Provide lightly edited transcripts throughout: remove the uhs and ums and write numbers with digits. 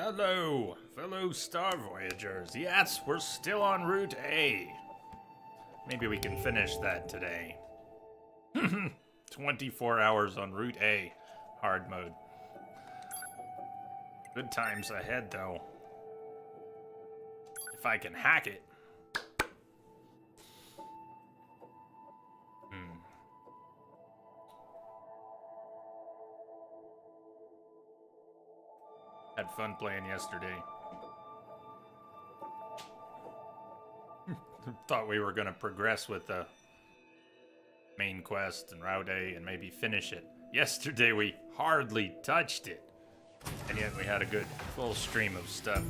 Hello, fellow Star Voyagers. Yes, we're still on Route A. Maybe we can finish that today. 24 hours on Route A. Hard mode. Good times ahead, though. If I can hack it. Had fun playing yesterday. Thought we were gonna progress with the main quest and Route A and maybe finish it. Yesterday we hardly touched it. And yet we had a good full stream of stuff.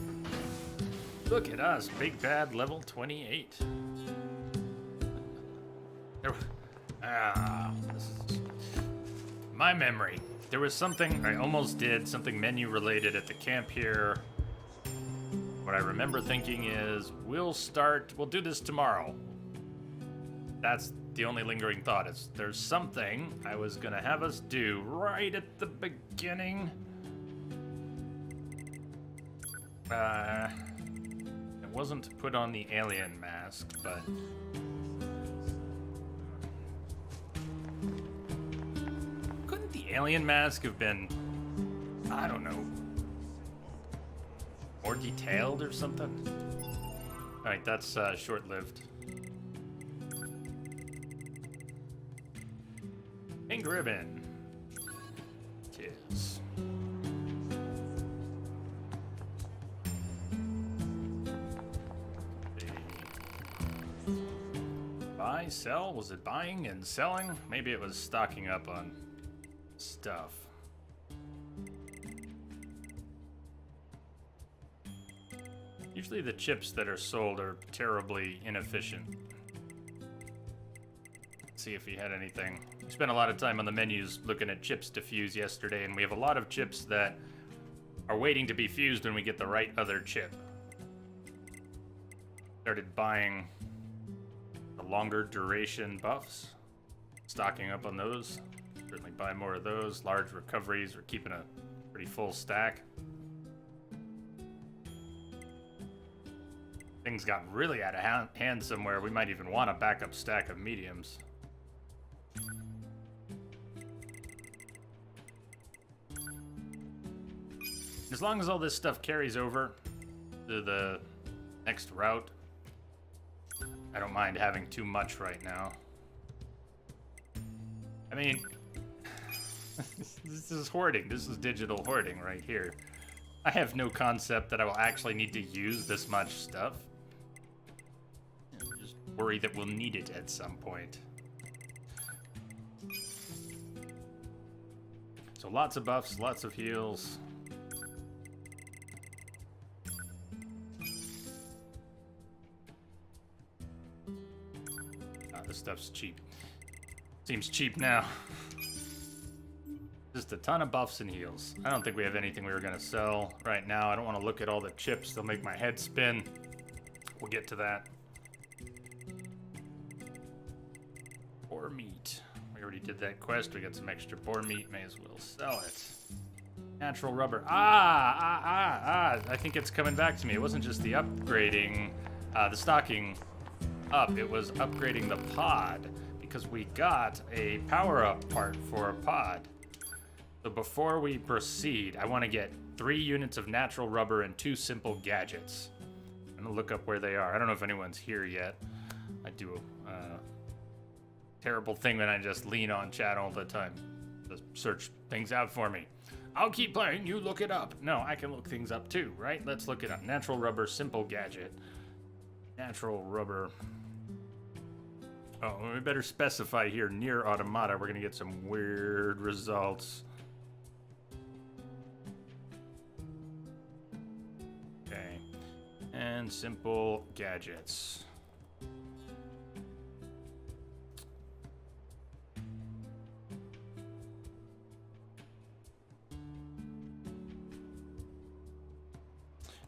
Look at us, Big Bad level 28. This is my memory. There was something I almost did, something menu related at the camp here. What I remember thinking is, we'll do this tomorrow. That's the only lingering thought is there's something I was gonna have us do right at the beginning. It wasn't to put on the alien mask, but couldn't the alien mask have been, I don't know, more detailed or something? Alright, that's short-lived. Pink ribbon. Tis. Buy, sell? Was it buying and selling? Maybe it was stocking up on stuff. Usually the chips that are sold are terribly inefficient. Let's see if he had anything. We spent a lot of time on the menus looking at chips to fuse yesterday, and we have a lot of chips that are waiting to be fused when we get the right other chip. Started buying the longer duration buffs, stocking up on those. Certainly buy more of those. Large recoveries, we're keeping a pretty full stack. Things got really out of hand somewhere. We might even want a backup stack of mediums. As long as all this stuff carries over to the next route, I don't mind having too much right now. I mean, this is hoarding. This is digital hoarding right here. I have no concept that I will actually need to use this much stuff. Just worry that we'll need it at some point. So lots of buffs, lots of heals. This stuff's cheap. Seems cheap now. Just a ton of buffs and heals. I don't think we have anything we were gonna sell right now. I don't want to look at all the chips. They'll make my head spin. We'll get to that. Boar meat. We already did that quest. We got some extra boar meat. May as well sell it. Natural rubber. I think it's coming back to me. It wasn't just the upgrading, the stocking up. It was upgrading the pod because we got a power-up part for a pod. So before we proceed, I want to get 3 units of natural rubber and 2 simple gadgets. I'm gonna look up where they are. I don't know if anyone's here yet. I do a terrible thing when I just lean on chat all the time. Just search things out for me. I'll keep playing, you look it up. No, I can look things up too, right? Let's look it up. Natural rubber, simple gadget. Natural rubber. Oh, we better specify here, NieR Automata. We're gonna get some weird results. Okay. And simple gadgets.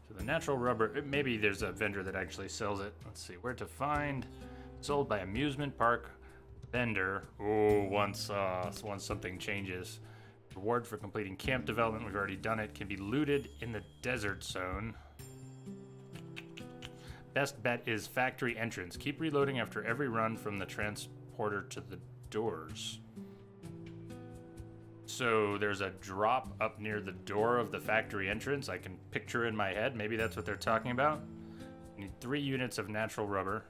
So the natural rubber, maybe there's a vendor that actually sells it. Let's see, where to find. Sold by amusement park vendor. Oh, once something changes. Reward for completing camp development. We've already done it. Can be looted in the desert zone. Best bet is factory entrance. Keep reloading after every run from the transporter to the doors. So there's a drop up near the door of the factory entrance. I can picture in my head. Maybe that's what they're talking about. You need 3 units of natural rubber.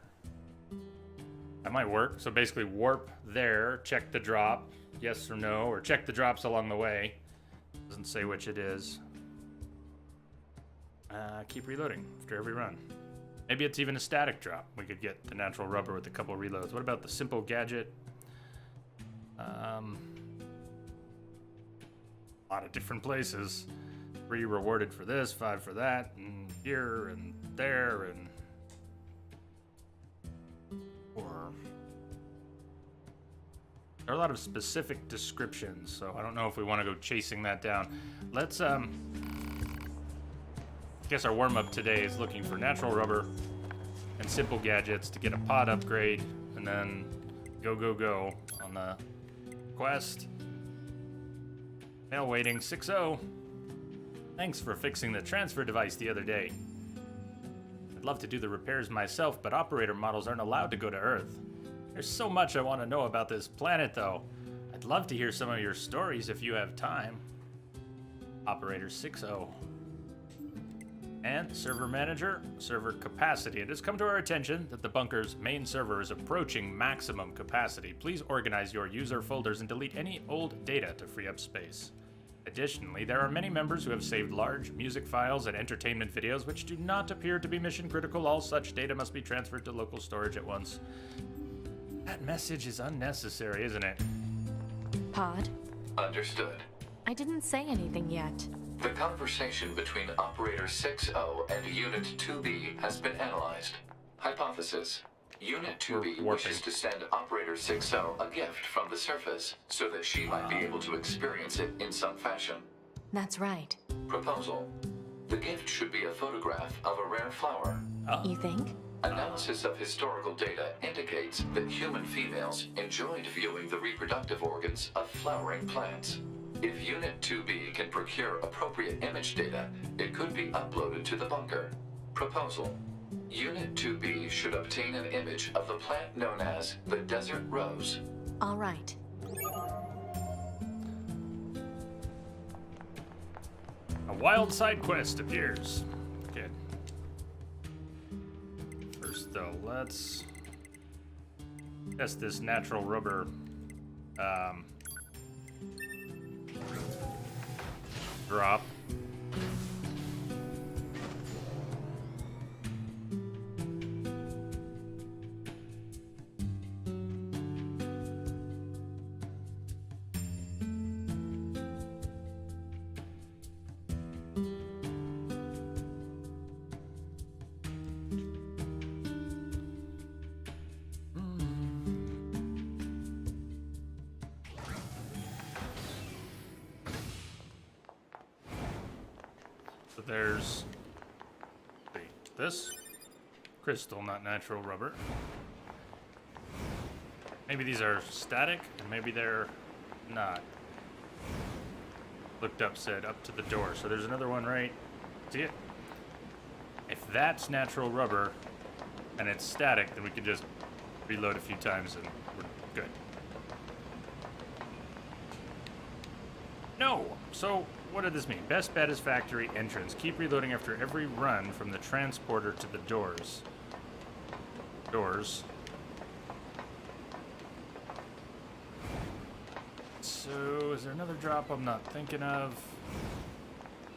That might work. So basically warp there, check the drop, yes or no, or check the drops along the way. Doesn't say which it is. Keep reloading after every run. Maybe it's even a static drop. We could get the natural rubber with a couple reloads. What about the simple gadget? A lot of different places. 3 rewarded for this, 5 for that, and here and there, and or there are a lot of specific descriptions, so I don't know if we want to go chasing that down. Let's I guess our warm-up today is looking for natural rubber and simple gadgets to get a pod upgrade, and then go on the quest. Mail waiting 6-0. Thanks for fixing the transfer device the other day. I'd love to do the repairs myself, but operator models aren't allowed to go to Earth. There's so much I want to know about this planet, though. I'd love to hear some of your stories if you have time. Operator 6-0. And server manager, server capacity. It has come to our attention that the bunker's main server is approaching maximum capacity. Please organize your user folders and delete any old data to free up space. Additionally, there are many members who have saved large music files and entertainment videos which do not appear to be mission critical. All such data must be transferred to local storage at once. That message is unnecessary, isn't it? Pod? Understood. I didn't say anything yet. The conversation between Operator 6-0 and Unit 2B has been analyzed. Hypothesis. Unit 2B wishes to send Operator 6-0 a gift from the surface so that she might be able to experience it in some fashion. That's right. Proposal. The gift should be a photograph of a rare flower. You think? Analysis of historical data indicates that human females enjoyed viewing the reproductive organs of flowering plants. If Unit 2B can procure appropriate image data, it could be uploaded to the bunker. Proposal. Unit 2B should obtain an image of the plant known as the desert rose. All right. A wild side quest appears. Good. First, though, let's test this natural rubber drop. There's this crystal, not natural rubber. Maybe these are static, and maybe they're not. Looked up, said up to the door. So there's another one right. See it? If that's natural rubber and it's static, then we could just reload a few times and we're good. No! So, what did this mean? Best bet is factory entrance. Keep reloading after every run from the transporter to the doors. So, is there another drop I'm not thinking of?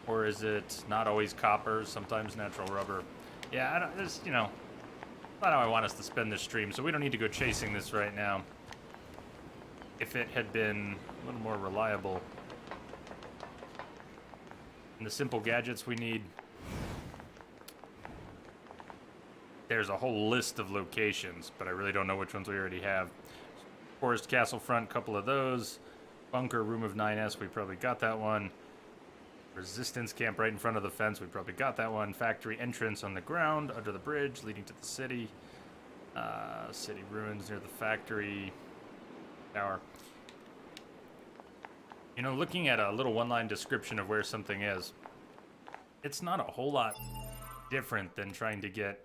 Or is it not always copper, sometimes natural rubber? Yeah, I don't, this, not how I want us to spend this stream, so we don't need to go chasing this right now. If it had been a little more reliable. And the simple gadgets we need. There's a whole list of locations, but I really don't know which ones we already have. Forest Castle Front, couple of those. Bunker, Room of 9S, we probably got that one. Resistance Camp right in front of the fence, we probably got that one. Factory entrance on the ground, under the bridge, leading to the city. City ruins near the factory tower. You know, looking at a little one-line description of where something is, it's not a whole lot different than trying to get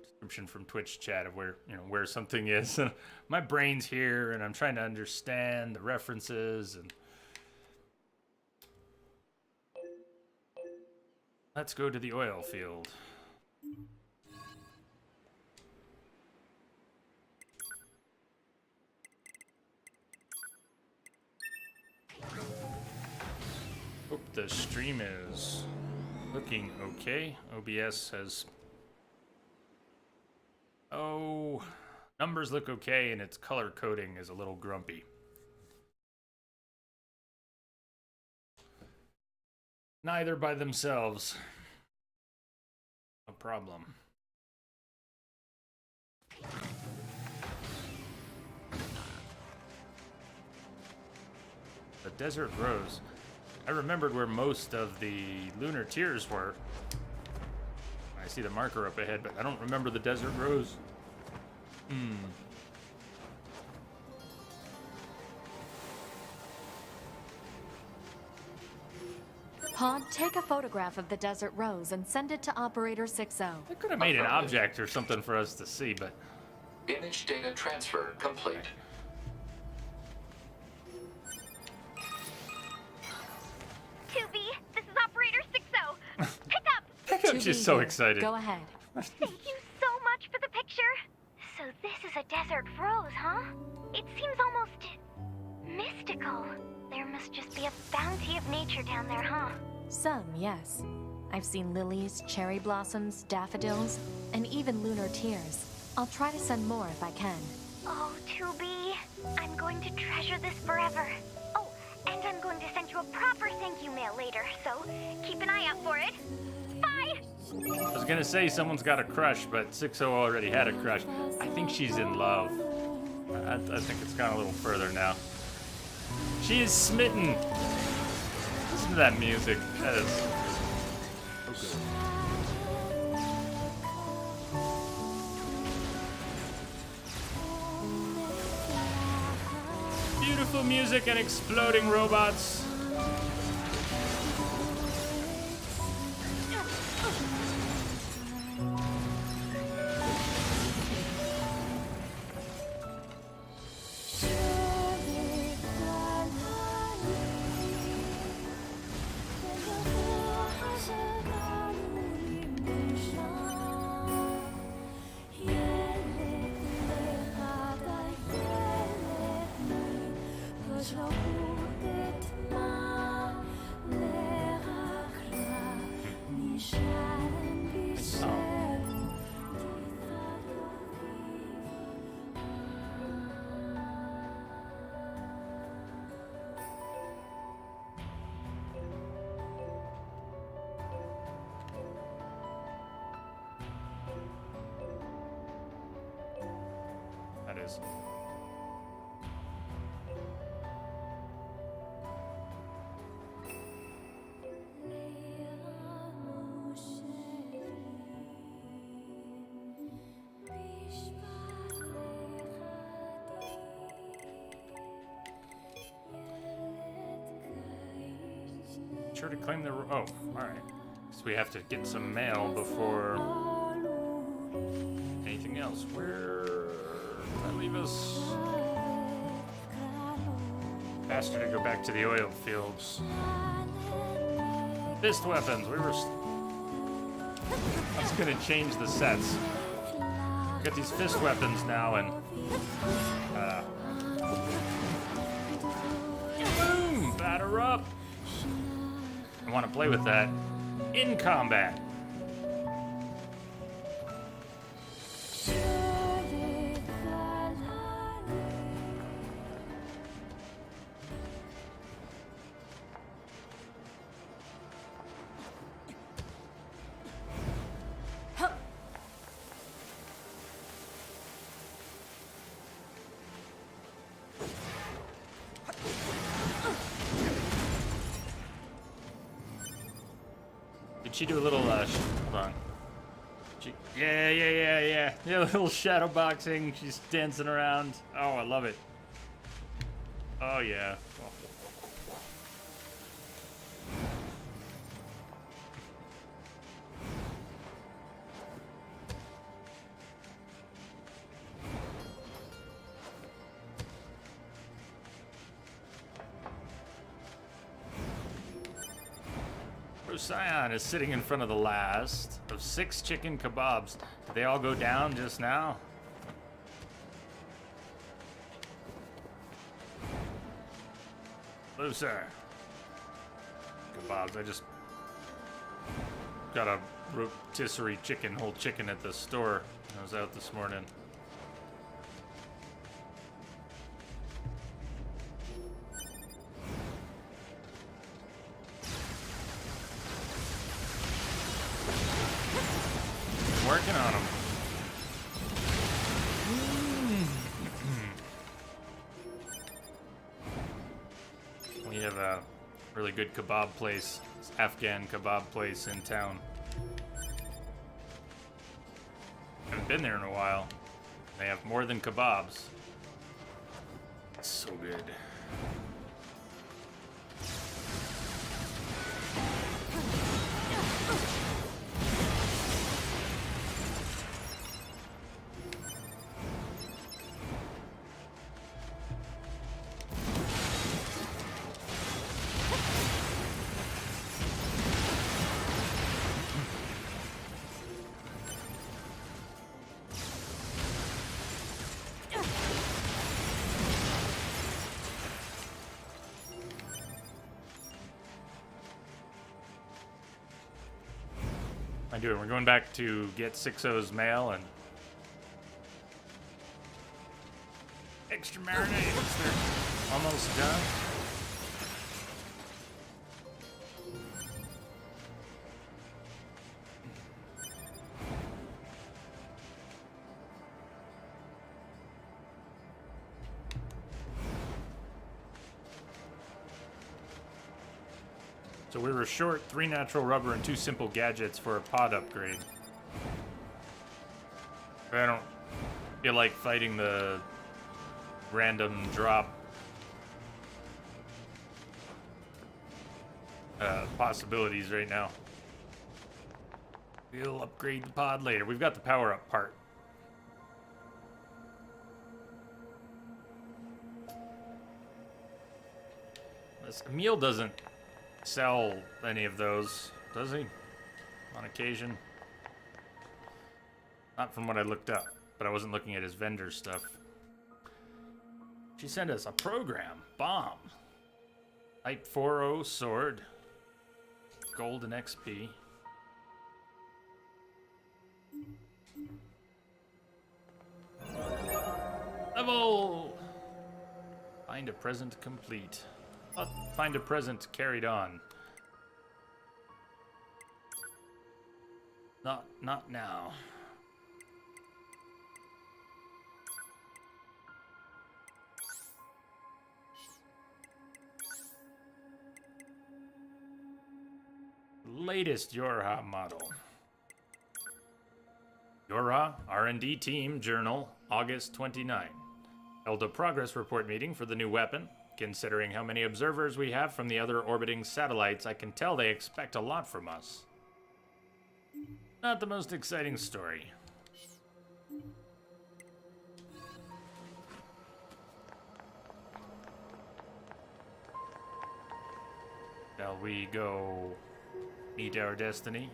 description from Twitch chat of where, you know, where something is. My brain's here, and I'm trying to understand the references. And let's go to the oil field. Hope the stream is looking okay. OBS has... Oh, numbers look okay, and its color coding is a little grumpy. Neither by themselves a problem. The desert rose. I remembered where most of the lunar tiers were. I see the marker up ahead, but I don't remember the desert rose. Pod, take a photograph of the desert rose and send it to Operator 60. I could have made an object or something for us to see, but... Image data transfer complete. This is Operator 60. Pick up! Pick up, she's so excited. Go ahead. Thank you so much for the picture. So this is a desert rose, huh? It seems almost mystical. There must just be a bounty of nature down there, huh? Some, yes. I've seen lilies, cherry blossoms, daffodils, and even lunar tears. I'll try to send more if I can. Oh, 2B, I'm going to treasure this forever. Oh, and I'm going to send you a proper thank you mail later, so keep an eye out for it. Bye! I was gonna say someone's got a crush, but 60 already had a crush. I think she's in love. I think it's gone a little further now. She is smitten. Listen to that music. That is so good. Beautiful music and exploding robots. That is. Sure to claim the... Oh, all right. So we have to get some mail before anything else. Where did that leave us? Faster to go back to the oil fields. Fist weapons. We were... I was gonna change the sets. Got these fist weapons now, and boom! Batter up. I want to play with that in combat. Did she do a little, hold on. Yeah, a little shadow boxing. She's dancing around. Oh, I love it. Oh, yeah. Oh. Procyon is sitting in front of the last of 6 chicken kebabs. Did they all go down just now? Hello, sir. Kebabs. I just got a rotisserie chicken, whole chicken at the store. I was out this morning. Working on them. We have a really good kebab place, it's Afghan kebab place in town. Haven't been there in a while. They have more than kebabs. It's so good. I do it. We're going back to get 6-0's mail and extra marinades. They're almost done. So we were short 3 natural rubber and 2 simple gadgets for a pod upgrade. I don't feel like fighting the random drop possibilities right now. We'll upgrade the pod later. We've got the power up part. Emil doesn't sell any of those, does he? On occasion. Not from what I looked up, but I wasn't looking at his vendor stuff. She sent us a program. Bomb. Type 40 sword. Golden XP. Level! Find a present complete. Find a present carried on. Not now. Latest Yorha model. Yorha R&D Team Journal, August 29. Held a progress report meeting for the new weapon. Considering how many observers we have from the other orbiting satellites, I can tell they expect a lot from us. Not the most exciting story. Shall we go meet our destiny?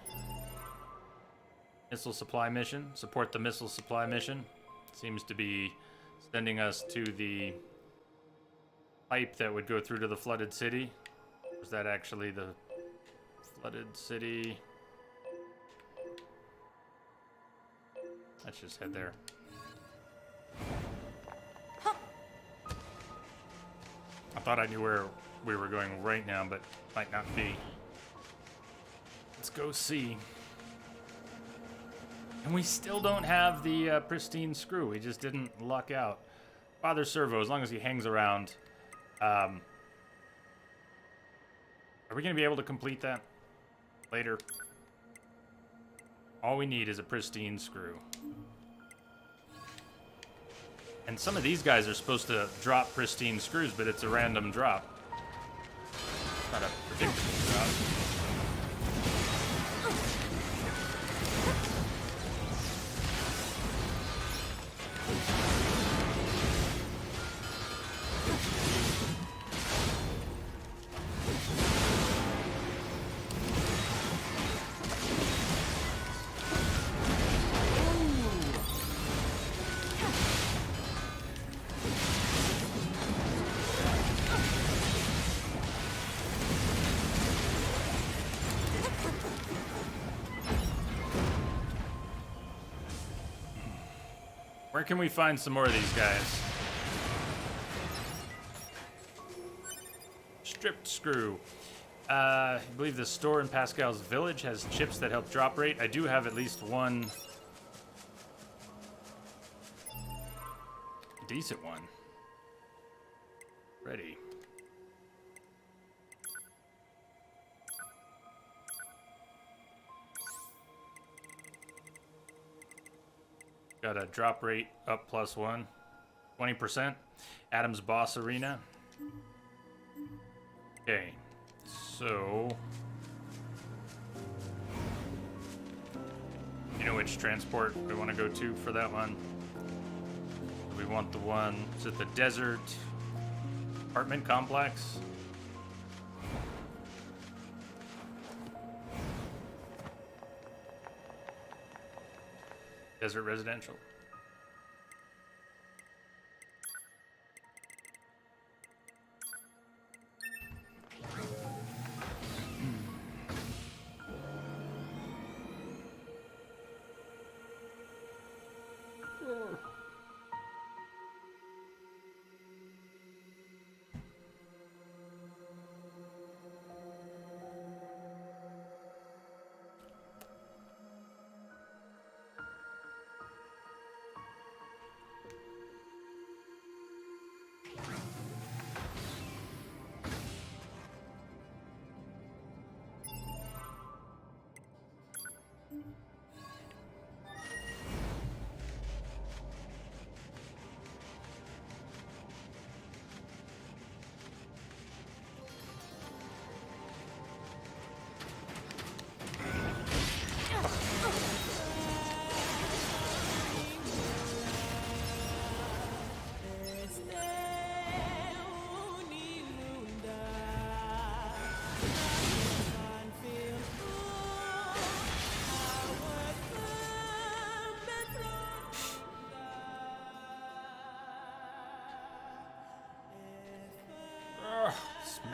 Missile supply mission. Support the missile supply mission. Seems to be sending us to the pipe that would go through to the flooded city. Was that actually the flooded city? Let's just head there. I thought I knew where we were going right now, but might not be. Let's go see. And we still don't have the pristine screw. We just didn't luck out. Father Servo, as long as he hangs around. Are we going to be able to complete that later? All we need is a pristine screw. And some of these guys are supposed to drop pristine screws, but it's a random drop. It's not a predictable drop. Where can we find some more of these guys? Stripped screw. I believe the store in Pascal's village has chips that help drop rate. I do have at least one decent one. Ready. Got a drop rate up +1, 20%. Adam's Boss Arena. Okay, so you know which transport we want to go to for that one? We want the one, is it the desert apartment complex? Desert residential.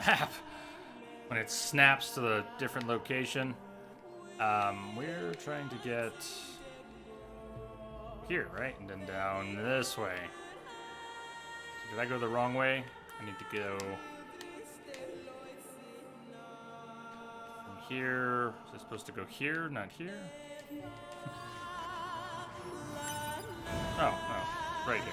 Snap. When it snaps to the different location. We're trying to get here, right? And then down this way. So did I go the wrong way? I need to go from here. Is it supposed to go here? Not here? Oh, no. Right here.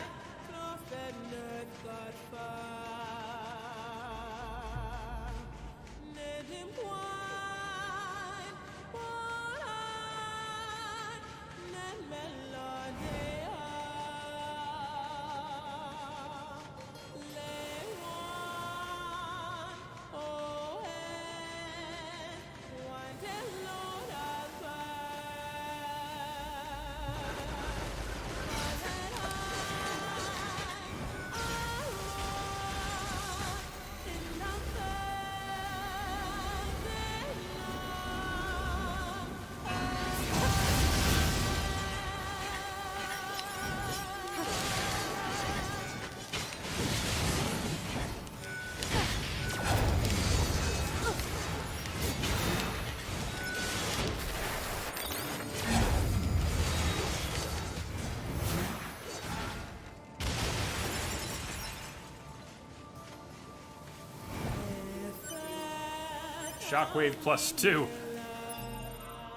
Shockwave +2.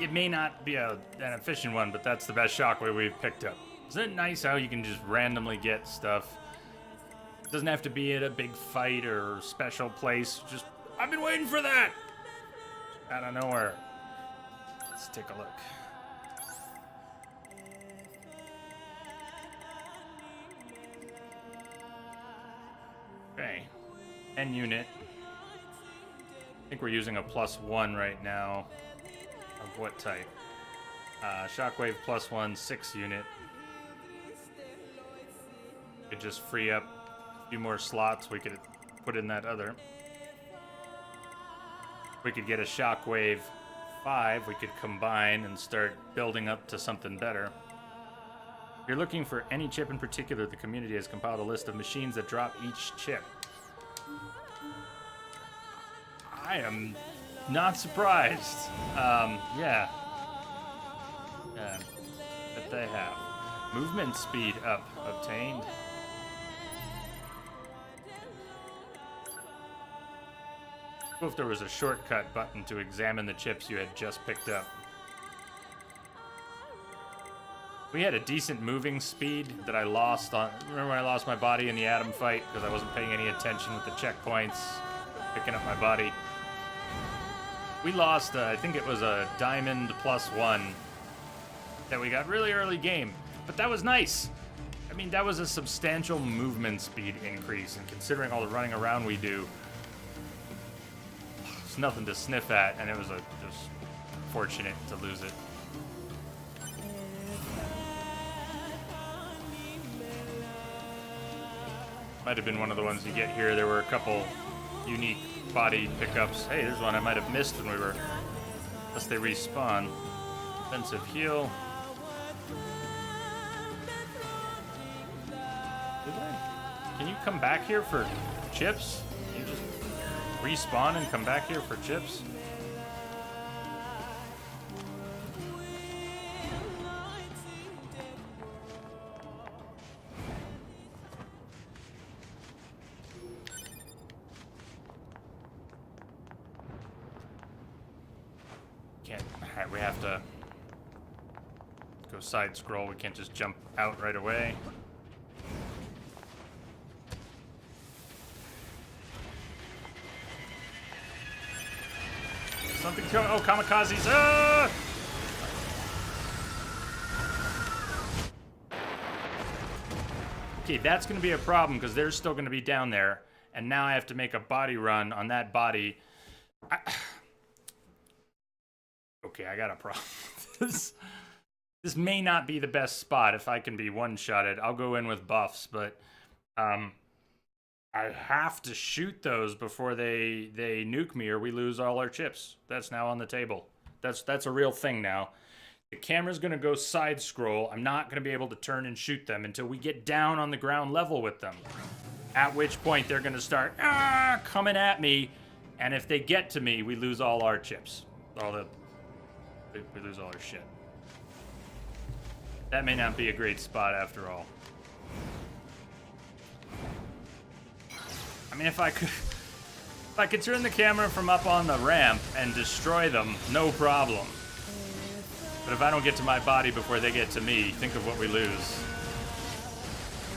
It may not be an efficient one, but that's the best shockwave we've picked up. Isn't it nice how you can just randomly get stuff? It doesn't have to be at a big fight or special place. Just, I've been waiting for that! Out of nowhere. Let's take a look. Okay. 10 unit. I think we're using a +1 right now. Of what type? Shockwave +1, 6 unit. Could just free up a few more slots we could put in that other. We could get a Shockwave 5, we could combine and start building up to something better. If you're looking for any chip in particular, the community has compiled a list of machines that drop each chip. I am not surprised. Yeah. That they have. Movement speed up obtained. If there was a shortcut button to examine the chips you had just picked up. We had a decent moving speed that I lost on. Remember when I lost my body in the Atom fight because I wasn't paying any attention with the checkpoints, picking up my body? We lost, I think it was a diamond +1 that we got really early game, but that was nice. I mean, that was a substantial movement speed increase, and considering all the running around we do, it's nothing to sniff at, and it was just fortunate to lose it. Might have been one of the ones you get here. There were a couple unique body pickups. Hey, there's one I might have missed when we were... Unless they respawn. Defensive heal. Did I? Can you come back here for chips? Can you just respawn and come back here for chips? We have to go side scroll. We can't just jump out right away. Something's going. Oh, kamikazes! Ah! Okay, that's going to be a problem because they're still going to be down there, and now I have to make a body run on that body. Okay, I got a problem. This may not be the best spot if I can be one-shotted. I'll go in with buffs, but I have to shoot those before they nuke me or we lose all our chips. That's now on the table. That's a real thing now. The camera's going to go side-scroll. I'm not going to be able to turn and shoot them until we get down on the ground level with them. At which point they're going to start coming at me, and if they get to me, we lose all our chips. We lose all our shit. That may not be a great spot after all. I mean, if I could turn the camera from up on the ramp and destroy them, no problem. But if I don't get to my body before they get to me, think of what we lose.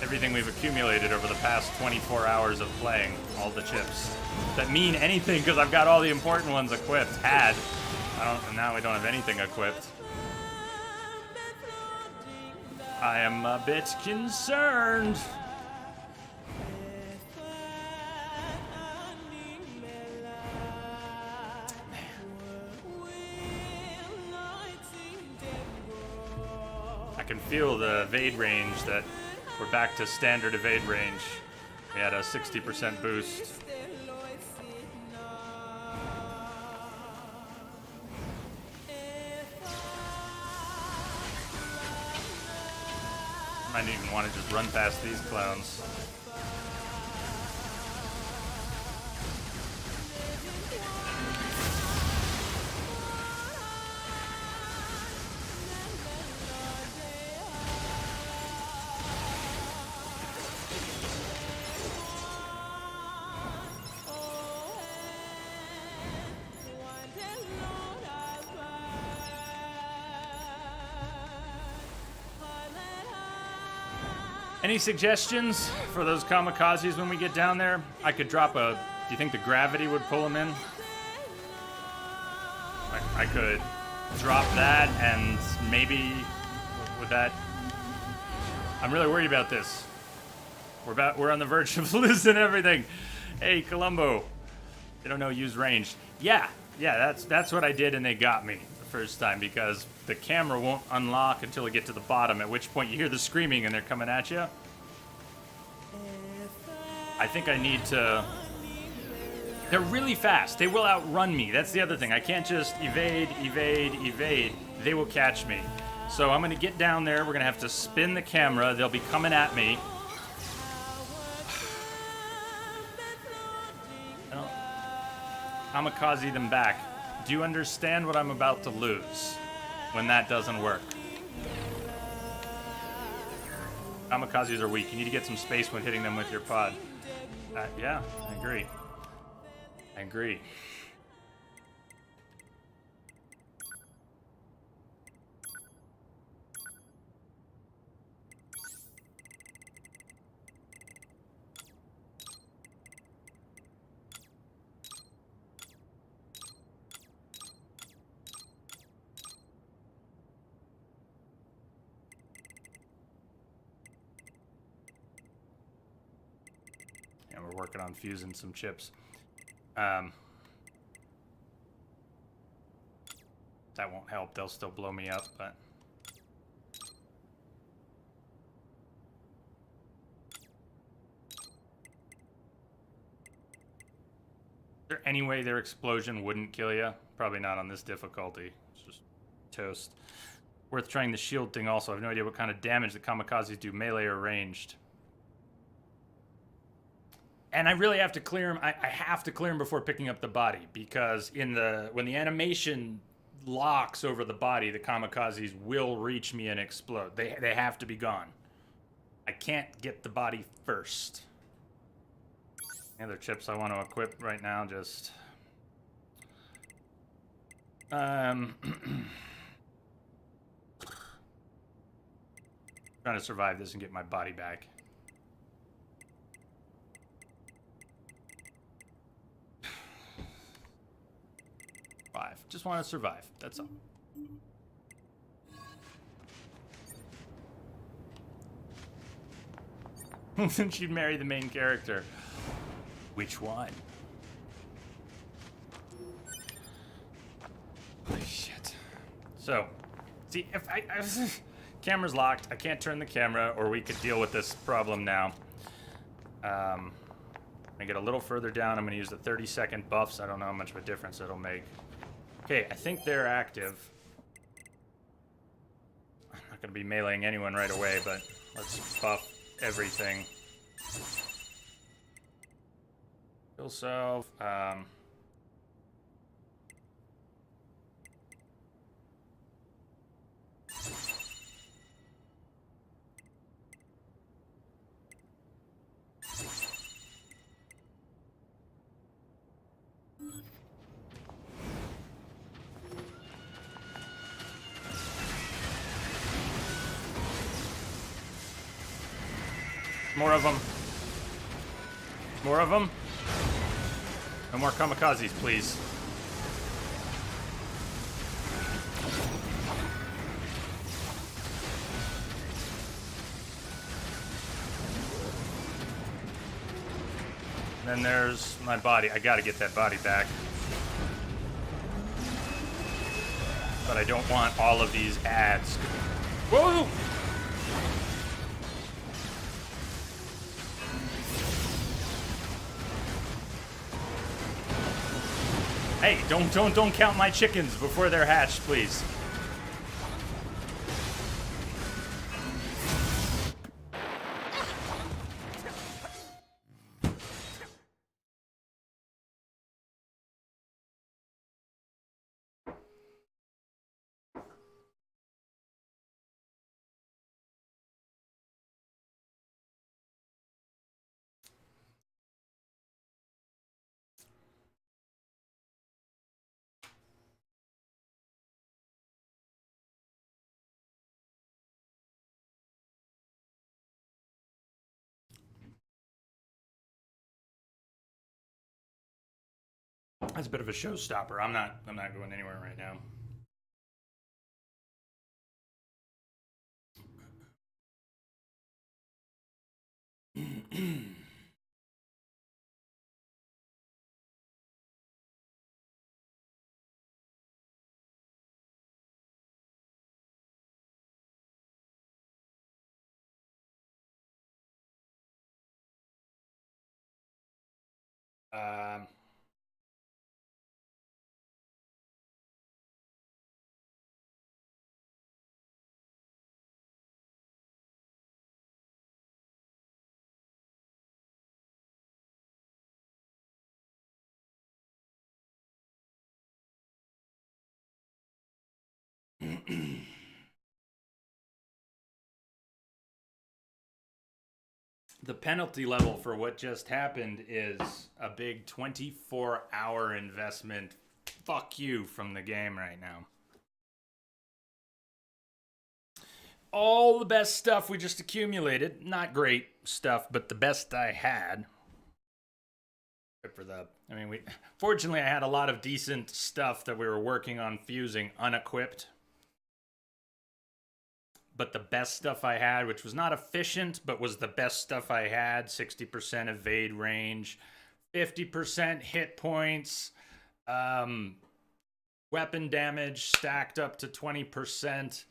Everything we've accumulated over the past 24 hours of playing, all the chips. That mean anything because I've got all the important ones equipped. Now we don't have anything equipped. I am a bit concerned. I can feel the evade range that we're back to standard evade range. We had a 60% boost. I didn't even want to just run past these clowns. Any suggestions for those kamikazes when we get down there? I could drop do you think the gravity would pull them in? I could drop that and maybe, would that, I'm really worried about this. We're on the verge of losing everything. Hey, Columbo. They don't know use ranged. Yeah, that's what I did, and they got me the first time because the camera won't unlock until we get to the bottom, at which point you hear the screaming and they're coming at you. I think I need to... They're really fast. They will outrun me. That's the other thing. I can't just evade. They will catch me. So I'm going to get down there. We're going to have to spin the camera. They'll be coming at me. Kamikaze them back. Do you understand what I'm about to lose when that doesn't work? Kamikazes are weak. You need to get some space when hitting them with your pod. Yeah, I agree. I agree. Yeah, we're working on fusing some chips. That won't help. They'll still blow me up, but... Is there any way their explosion wouldn't kill you? Probably not on this difficulty. It's just toast. Worth trying the shield thing also. I have no idea what kind of damage the kamikazes do, melee or ranged. And I really have to clear him. I have to clear him before picking up the body, because when the animation locks over the body, the kamikazes will reach me and explode. They have to be gone. I can't get the body first. Any other chips I want to equip right now? Just trying to survive this and get my body back. Just want to survive. That's all. She'd marry the main character. Which one? Holy shit. So, see, if I camera's locked. I can't turn the camera, or we could deal with this problem now. I get a little further down. I'm going to use the 30-second buffs. I don't know how much of a difference it'll make. Okay, I think they're active. I'm not going to be meleeing anyone right away, but let's buff everything. Kill self. More of them. More of them. No more kamikazes, please. Then there's my body. I gotta get that body back. But I don't want all of these ads. Whoa! Hey, don't count my chickens before they're hatched, please. That's a bit of a showstopper. I'm not going anywhere right now. Um, the penalty level for what just happened is a big 24-hour investment. Fuck you from the game right now. All the best stuff we just accumulated. Not great stuff, but the best I had. For the, I mean, fortunately I had a lot of decent stuff that we were working on fusing unequipped. But the best stuff I had, which was not efficient, but was the best stuff I had, 60% evade range, 50% hit points, weapon damage stacked up to 20%,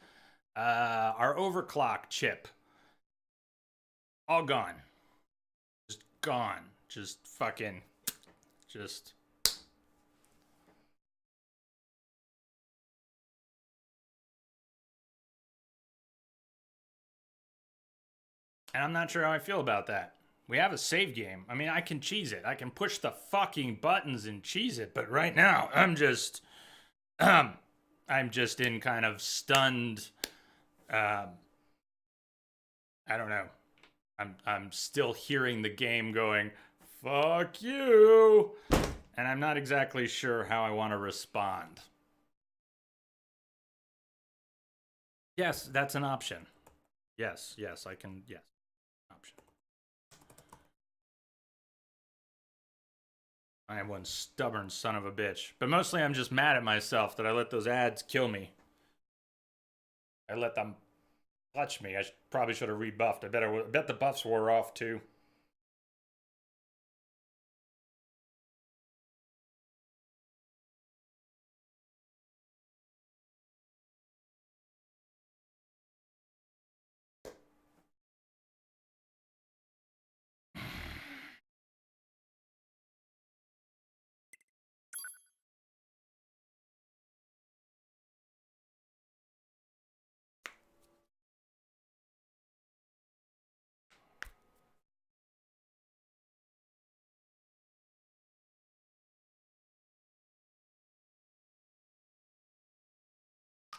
our overclock chip, all gone. Just gone. Just fucking, just... And I'm not sure how I feel about that. We have a save game. I mean, I can cheese it. I can push the fucking buttons and cheese it. But right now, I'm just in kind of stunned. I don't know. I'm still hearing the game going, "Fuck you," and I'm not exactly sure how I want to respond. Yes, that's an option. Yes, I can. Yes. Option. I am one stubborn son of a bitch. But mostly I'm just mad at myself that I let those ads kill me. I let them touch me. I probably should have rebuffed. I bet the buffs wore off too.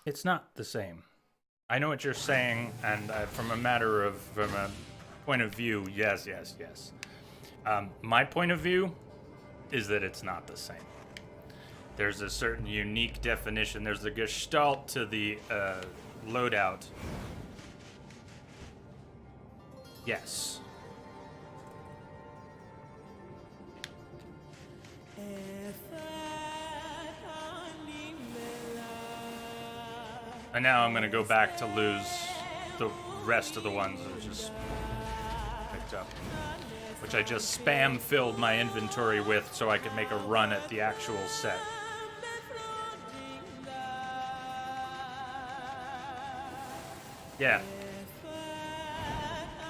It's not the same. I know what you're saying, and from a point of view, yes. My point of view is that it's not the same. There's a certain unique definition. There's the gestalt to the loadout. Yes. And now I'm going to go back to lose the rest of the ones that I just picked up. Which I just spam-filled my inventory with so I could make a run at the actual set. Yeah.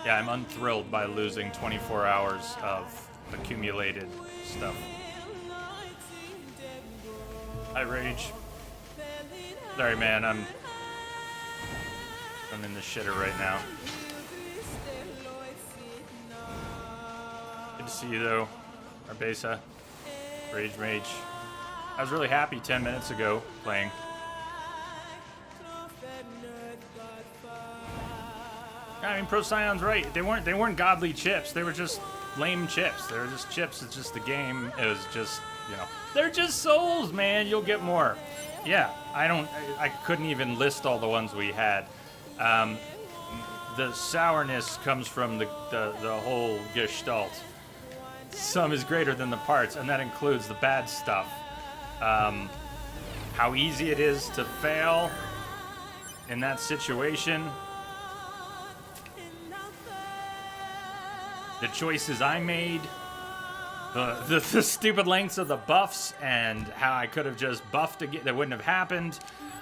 Yeah, I'm unthrilled by losing 24 hours of accumulated stuff. I rage. Sorry, man, I'm in the shitter right now. Good to see you, though, Arbesa. Rage Mage. I was really happy 10 minutes ago playing. I mean, Procyon's right. They weren't godly chips. They were just lame chips. They were just chips. It's just the game. It was just, they're just souls, man. You'll get more. Yeah, I couldn't even list all the ones we had. The sourness comes from the whole gestalt. Sum is greater than the parts, and that includes the bad stuff. How easy it is to fail in that situation. the choices I made, the stupid lengths of the buffs, and how I could have just buffed again. That wouldn't have happened.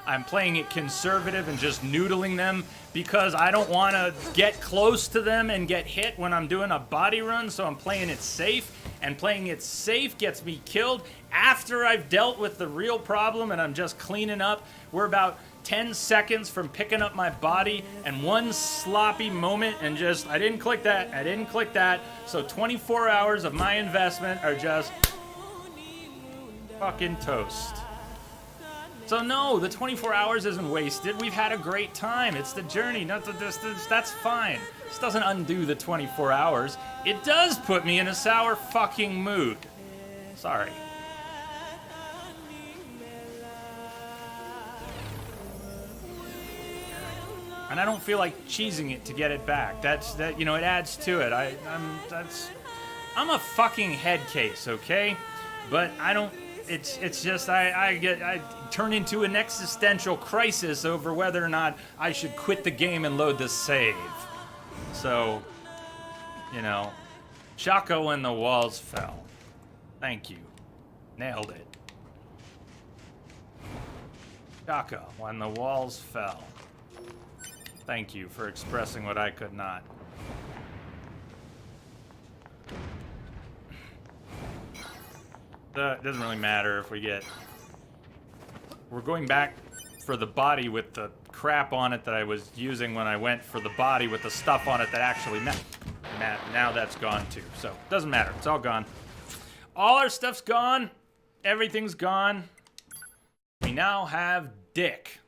I'm playing it conservative and just noodling them because I don't want to get close to them and get hit when I'm doing a body run, so I'm playing it safe, and playing it safe gets me killed after I've dealt with the real problem and I'm just cleaning up. We're about 10 seconds from picking up my body, and one sloppy moment and just, I didn't click that, so 24 hours of my investment are just fucking toast. So no, the 24 hours isn't wasted. We've had a great time. It's the journey, not the distance. That's fine. This doesn't undo the 24 hours. It does put me in a sour fucking mood. Sorry. And I don't feel like cheesing it to get it back. It adds to it. I'm a fucking head case, okay? But I don't. It's just I turn into an existential crisis over whether or not I should quit the game and load the save. So, Chaco when the walls fell. Thank you. Nailed it. Chaco when the walls fell. Thank you for expressing what I could not. It doesn't really matter if we get... We're going back for the body with the crap on it that I was using when I went for the body with the stuff on it that actually now that's gone too. So, doesn't matter. It's all gone. All our stuff's gone. Everything's gone. We now have Dick.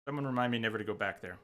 Someone remind me never to go back there.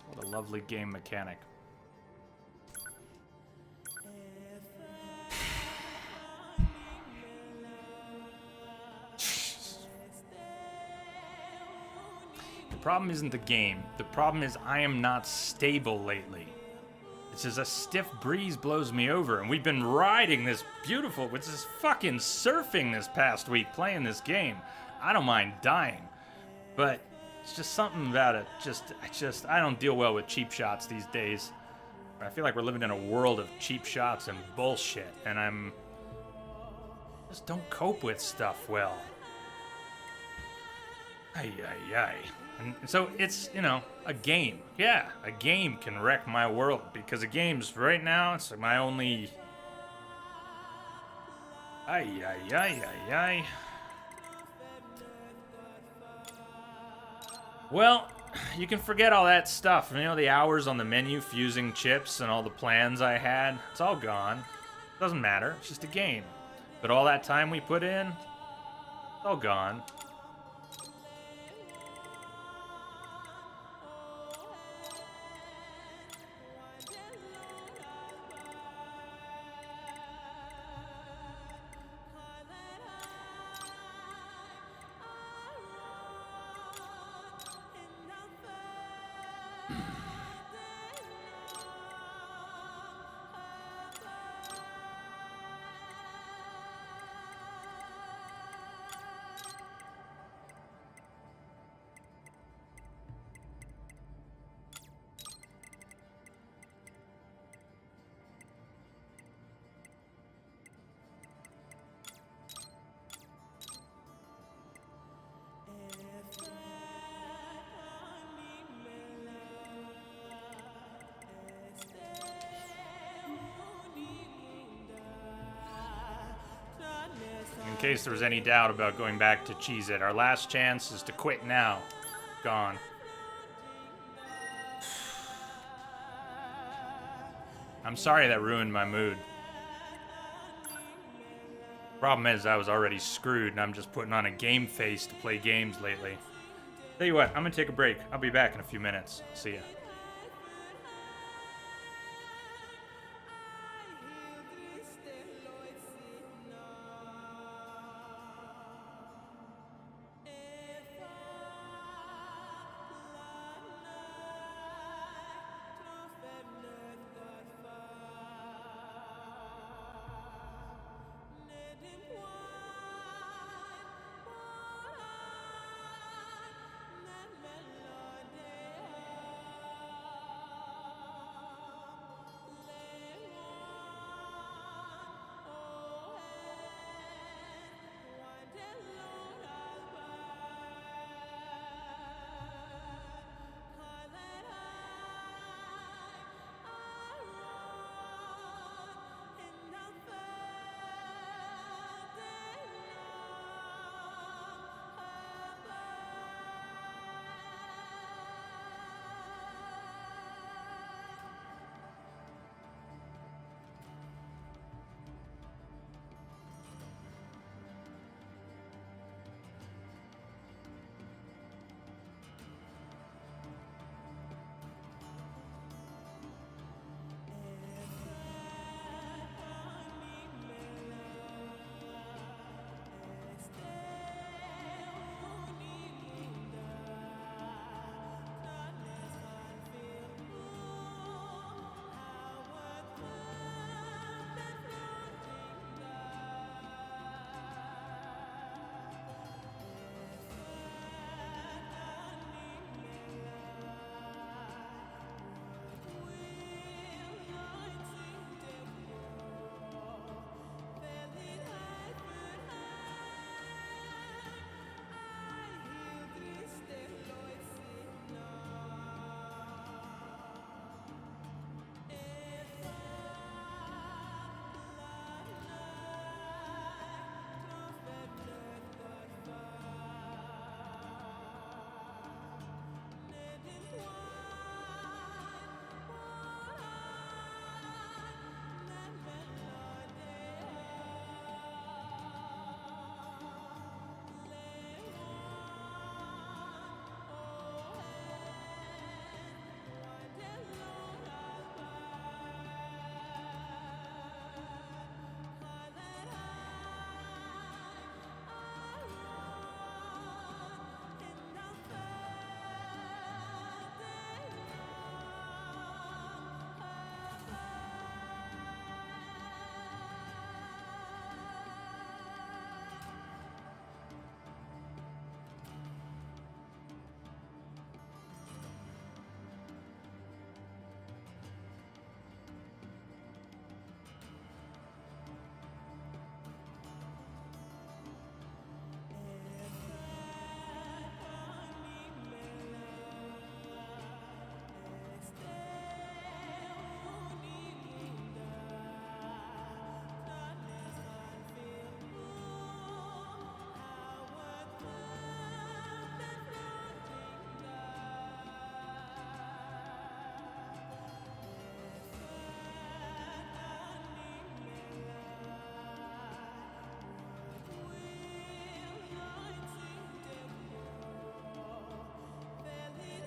What a lovely game mechanic. The problem isn't the game. The problem is I am not stable lately. It's just a stiff breeze blows me over, and we've been riding this beautiful, which is fucking surfing this past week playing this game. I don't mind dying, but it's just something about it. I don't deal well with cheap shots these days. I feel like we're living in a world of cheap shots and bullshit, and just don't cope with stuff well. Ay, ay, ay. And so it's, a game. Yeah, a game can wreck my world, because a game's, right now, it's my only... Ay, ay, ay, ay, ay. Well, you can forget all that stuff. The hours on the menu fusing chips and all the plans I had. It's all gone. Doesn't matter. It's just a game. But all that time we put in, it's all gone. In case there was any doubt about going back to Cheez It, our last chance is to quit now. Gone. I'm sorry that ruined my mood. Problem is, I was already screwed, and I'm just putting on a game face to play games lately. Tell you what, I'm gonna take a break. I'll be back in a few minutes. See ya.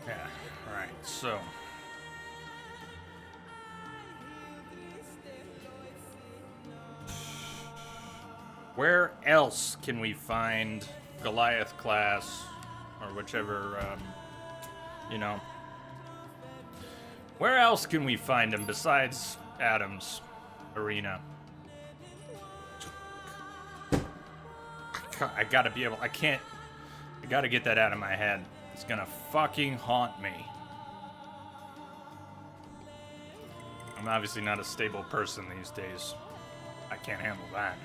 Yeah, right, so. Where else can we find Goliath class, or whichever, you know. Where else can we find him besides Adam's arena? I gotta be able, I gotta get that out of my head. It's gonna fucking haunt me. I'm obviously not a stable person these days. I can't handle that.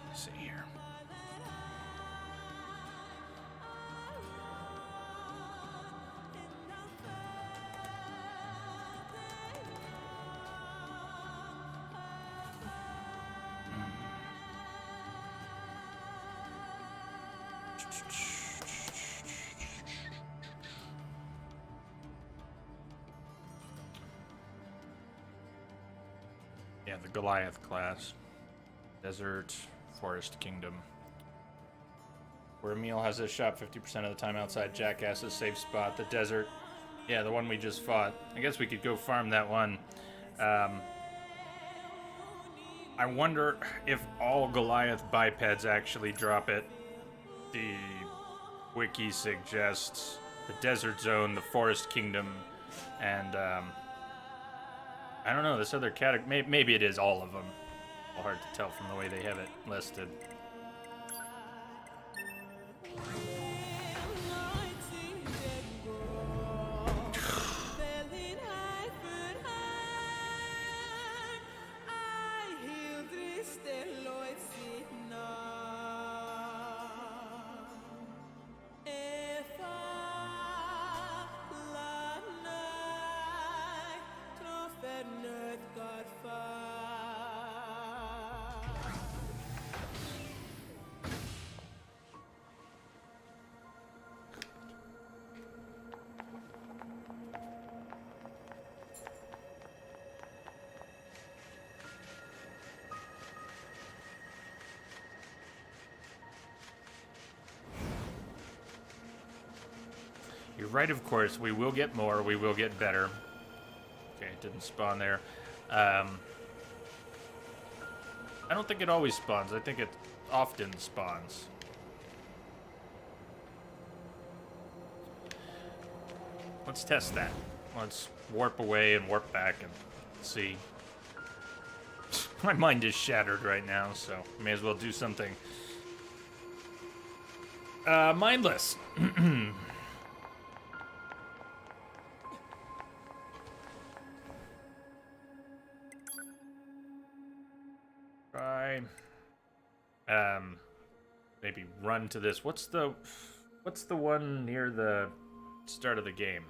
Let's see here. Yeah, the Goliath class. Desert Forest Kingdom. Where Emil has his shop 50% of the time outside Jackass's safe spot. The desert. Yeah, the one we just fought. I guess we could go farm that one. I wonder if all Goliath bipeds actually drop it. The wiki suggests the desert zone, the Forest Kingdom, and I don't know, this other category. Maybe it is all of them. Hard to tell from the way they have it listed. You're right, of course. We will get more. We will get better. Okay, it didn't spawn there. I don't think it always spawns. I think it often spawns. Let's test that. Let's warp away and warp back and see. My mind is shattered right now, so may as well do something mindless. Try maybe run to this. What's the one near the start of the game?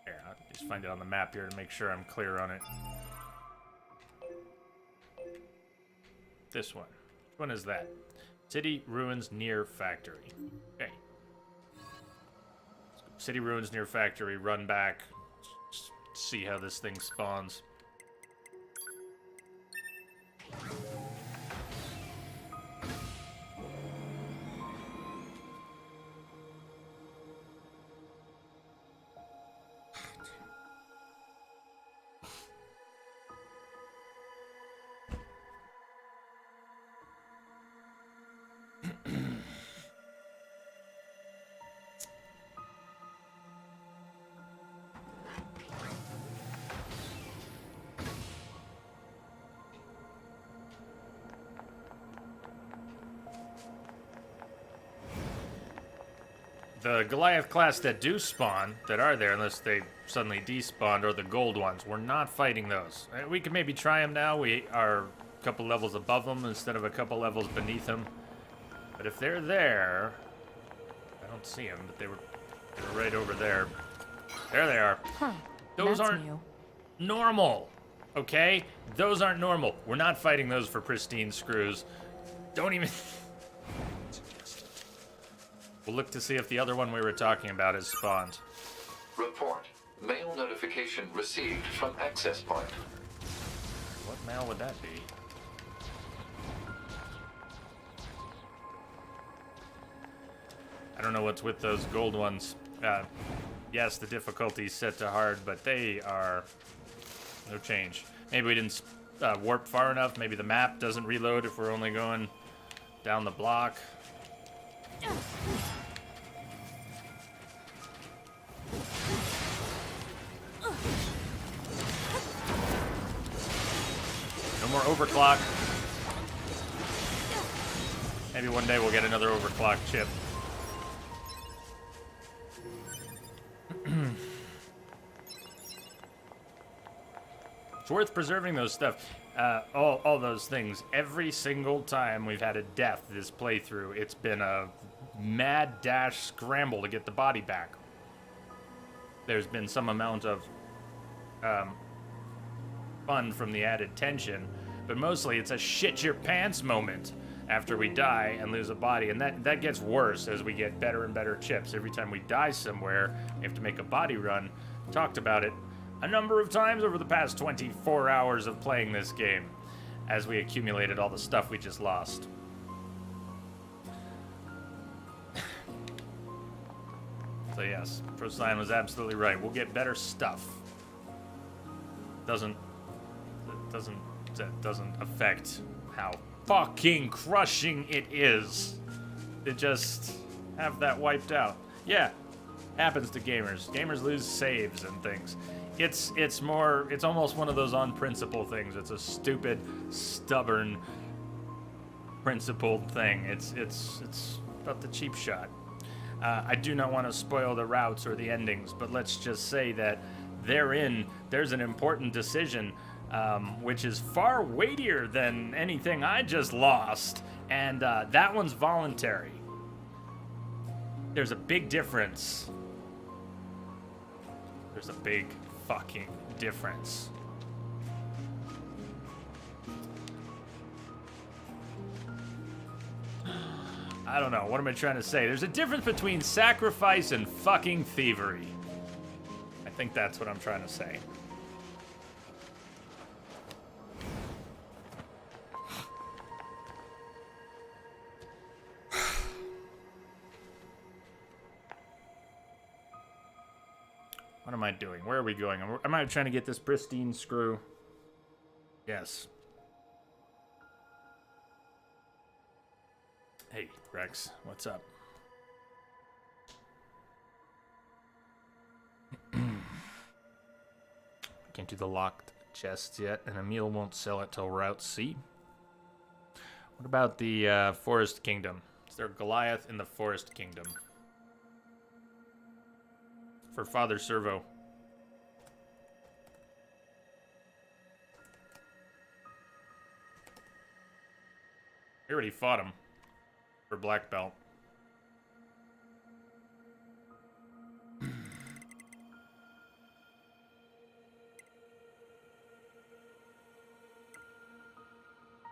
Here, I'll just find it on the map here to make sure I'm clear on it. This one. Which one is that? City Ruins NieR Factory. Okay. City Ruins NieR Factory, run back, see how this thing spawns. The Goliath class that do spawn, that are there, unless they suddenly despawned, are the gold ones. We're not fighting those. We can maybe try them now. We are a couple levels above them instead of a couple levels beneath them. But if they're there, I don't see them, but they were right over there. There they are. Huh. Those That's aren't new. normal, okay? Those aren't normal. We're not fighting those for pristine screws. Don't even... We'll look to see if the other one we were talking about is spawned. Report. Mail notification received from access point. What mail would that be? I don't know what's with those gold ones. Yes, the difficulty's set to hard, but they are no change. Maybe we didn't warp far enough. Maybe the map doesn't reload if we're only going down the block. No more overclock. Maybe one day we'll get another overclock chip. It's worth preserving those stuff. All those things. Every single time we've had a death this playthrough, it's been a mad dash scramble to get the body back. There's been some amount of fun from the added tension, but mostly it's a shit your pants moment after we die and lose a body, and that gets worse as we get better and better chips. Every time we die somewhere, we have to make a body run. Talked about it a number of times over the past 24 hours of playing this game. as we accumulated all the stuff we just lost. So yes, Procyon was absolutely right. We'll get better stuff. That doesn't affect how fucking crushing it is to just have that wiped out. Yeah, happens to gamers. Gamers lose saves and things. It's almost one of those on principle things. It's a stupid, stubborn, principled thing. It's about the cheap shot. I do not want to spoil the routes or the endings, but let's just say that there's an important decision, which is far weightier than anything I just lost, and that one's voluntary. There's a big difference. There's a big fucking difference. I don't know. What am I trying to say? There's a difference between sacrifice and fucking thievery. I think that's what I'm trying to say. What am I doing? Where are we going? Am I trying to get this pristine screw? Yes. Hey, Rex, what's up? Can't do the locked chests yet, and Emil won't sell it till Route C. What about the Forest Kingdom? Is there Goliath in the Forest Kingdom? For Father Servo. We already fought him. For Black Belt.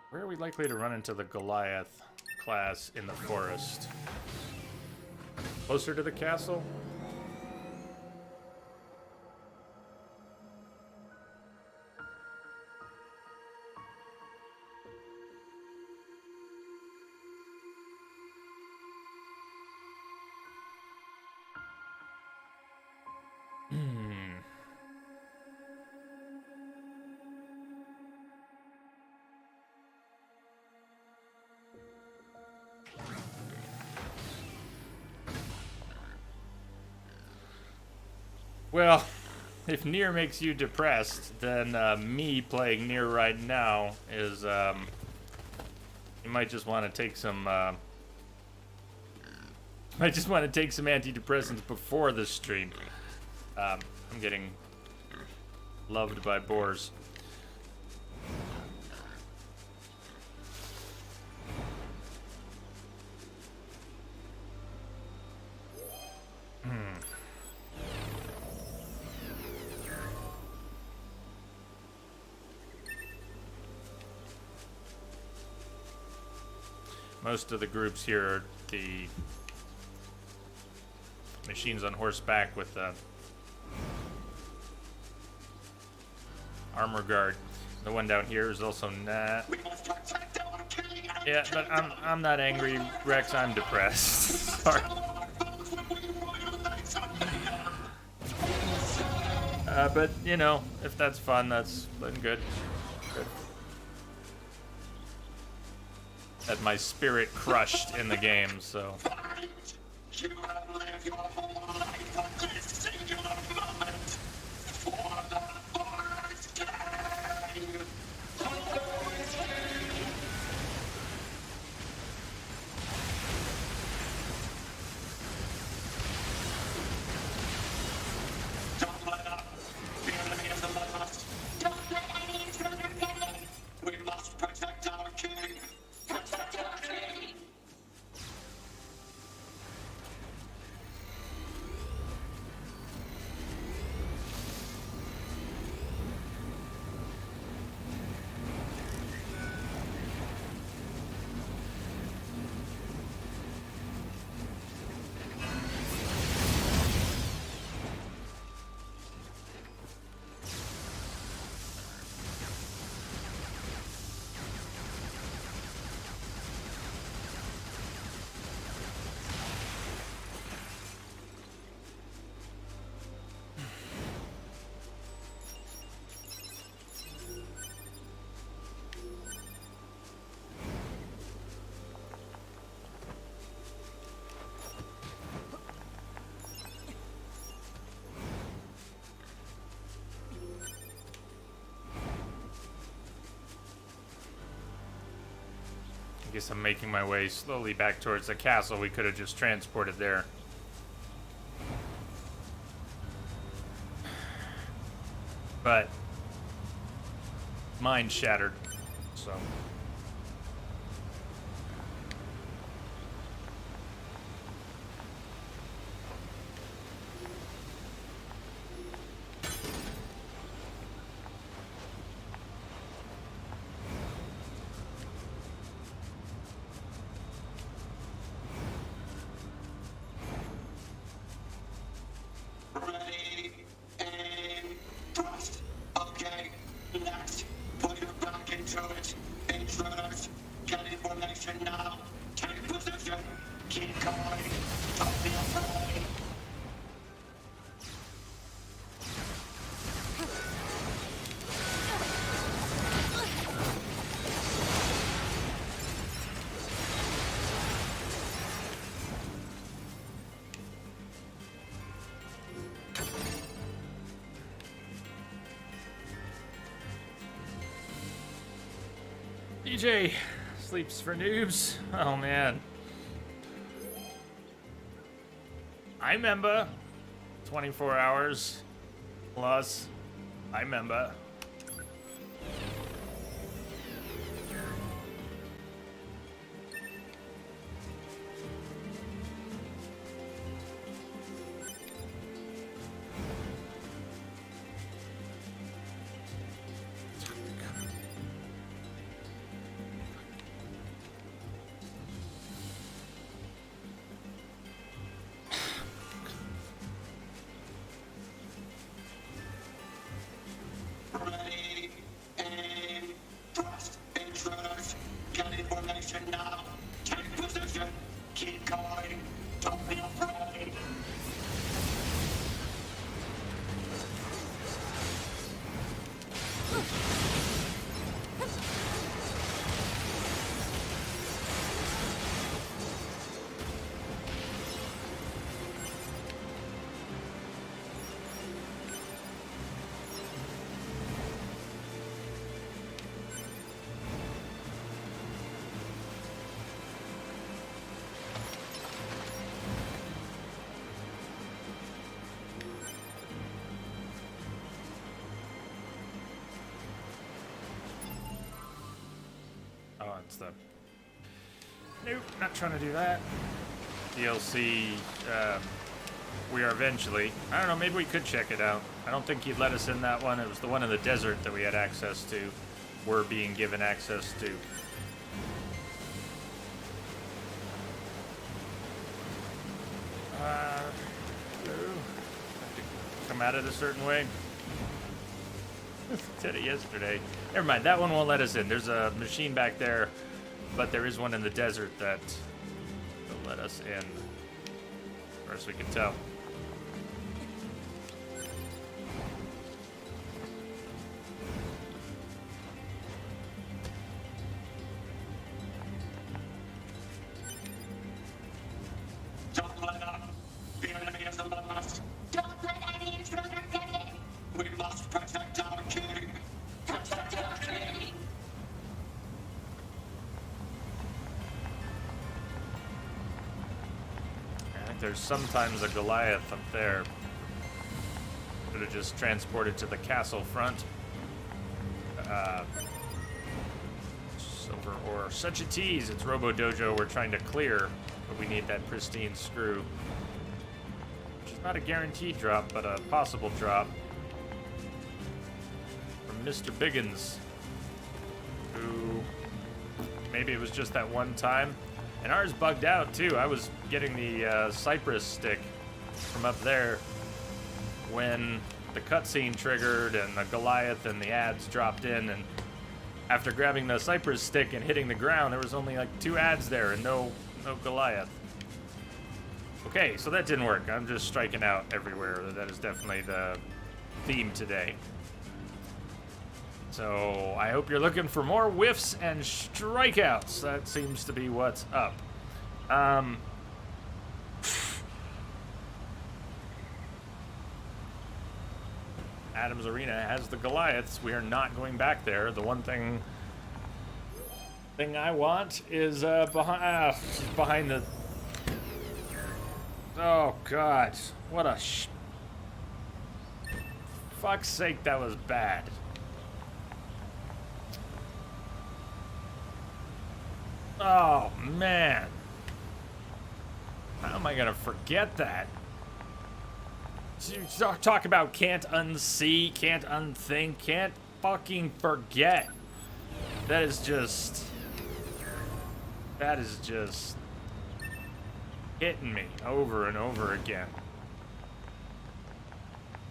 Where are we likely to run into the Goliath class in the forest? Closer to the castle? Well, if NieR makes you depressed, then me playing NieR right now is, you might just want to take some, antidepressants before the stream. I'm getting loved by boars. Most of the groups here are the machines on horseback with armor guard. The one down here is also not. Yeah, but I'm not angry, Rex. I'm depressed. Sorry. But you know, if that's fun, that's been good. Good. Had my spirit crushed in the game, so. I guess I'm making my way slowly back towards the castle. We could have just transported there. But mind shattered, so. Ready, aim, thrust. Okay, next. Put your back into it. Intruders, get information now. Take position. Keep going. Don't be afraid. DJ sleeps for noobs. Oh man. I remember 24 hours plus. I remember. Ready, aim, thrust. Intruders, get information now. Take position. Keep going. Don't be afraid. Oh, it's the... Nope, not trying to do that. DLC, we are eventually. I don't know, maybe we could check it out. I don't think he'd let us in that one. It was the one in the desert that we had access to. We're being given access to. Hello? Have to come at it a certain way. Did it yesterday. Never mind, that one won't let us in. There's a machine back there, but there is one in the desert that will let us in, as far as we can tell. Don't let up. The enemy is among us. Don't let any intruder get in. We must protect our king. Protect our king. I think there's sometimes a Goliath up there. Could have just transported to the castle front. Silver ore. Such a tease. It's Robo Dojo we're trying to clear, but we need that pristine screw. Which is not a guaranteed drop, but a possible drop. From Mr. Biggins. Who... maybe it was just that one time. And ours bugged out too. I was getting the Cypress stick from up there when the cutscene triggered and the Goliath and the ads dropped in, and after grabbing the Cypress stick and hitting the ground, there was only like 2 ads there and no Goliath. Okay, so that didn't work. I'm just striking out everywhere. That is definitely the theme today. So I hope you're looking for more whiffs and strikeouts. That seems to be what's up. Adam's Arena has the Goliaths. We are not going back there. The one thing Thing I want is behind the. Oh God! What a fuck's sake! That was bad. Oh man! How am I gonna forget that? You talk about can't unsee, can't unthink, can't fucking forget. That is just hitting me over and over again.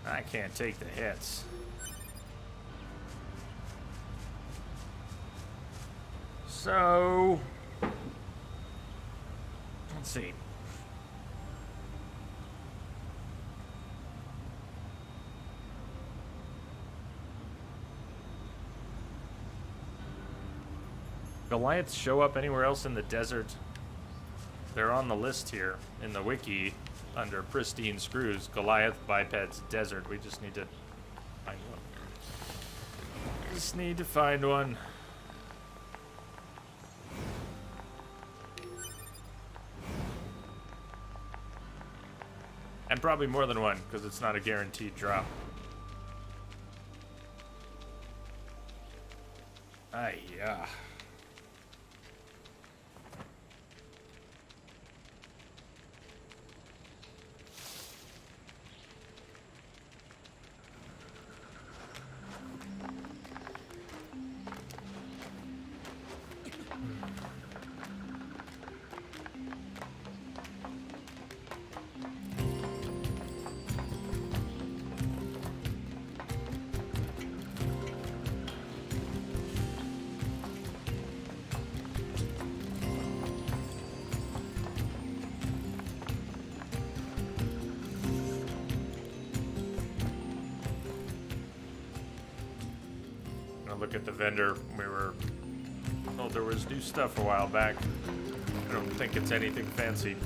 I can't take the hits. So, let's see. Goliaths show up anywhere else in the desert? They're on the list here in the wiki under pristine screws. Goliath, bipeds, desert. We just need to find one. Just need to find one. And probably more than one, because it's not a guaranteed drop. Yeah. Look at the vendor. We were told there was new stuff a while back. I don't think it's anything fancy.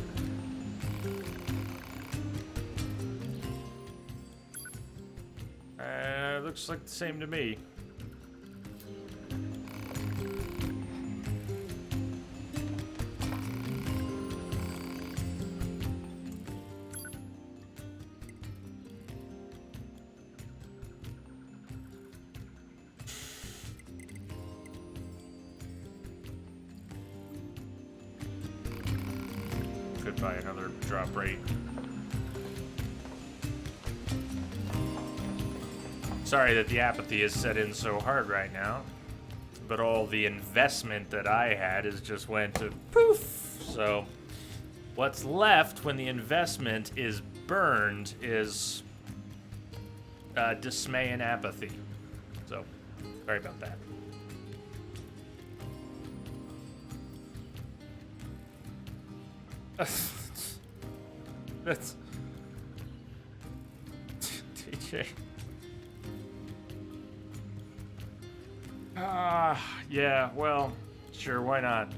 Looks like the same to me. Could buy another drop rate. Sorry that the apathy is set in so hard right now, but all the investment that I had is just went to poof. So what's left when the investment is burned is dismay and apathy. So sorry about that. That's DJ. Yeah, well, sure, why not?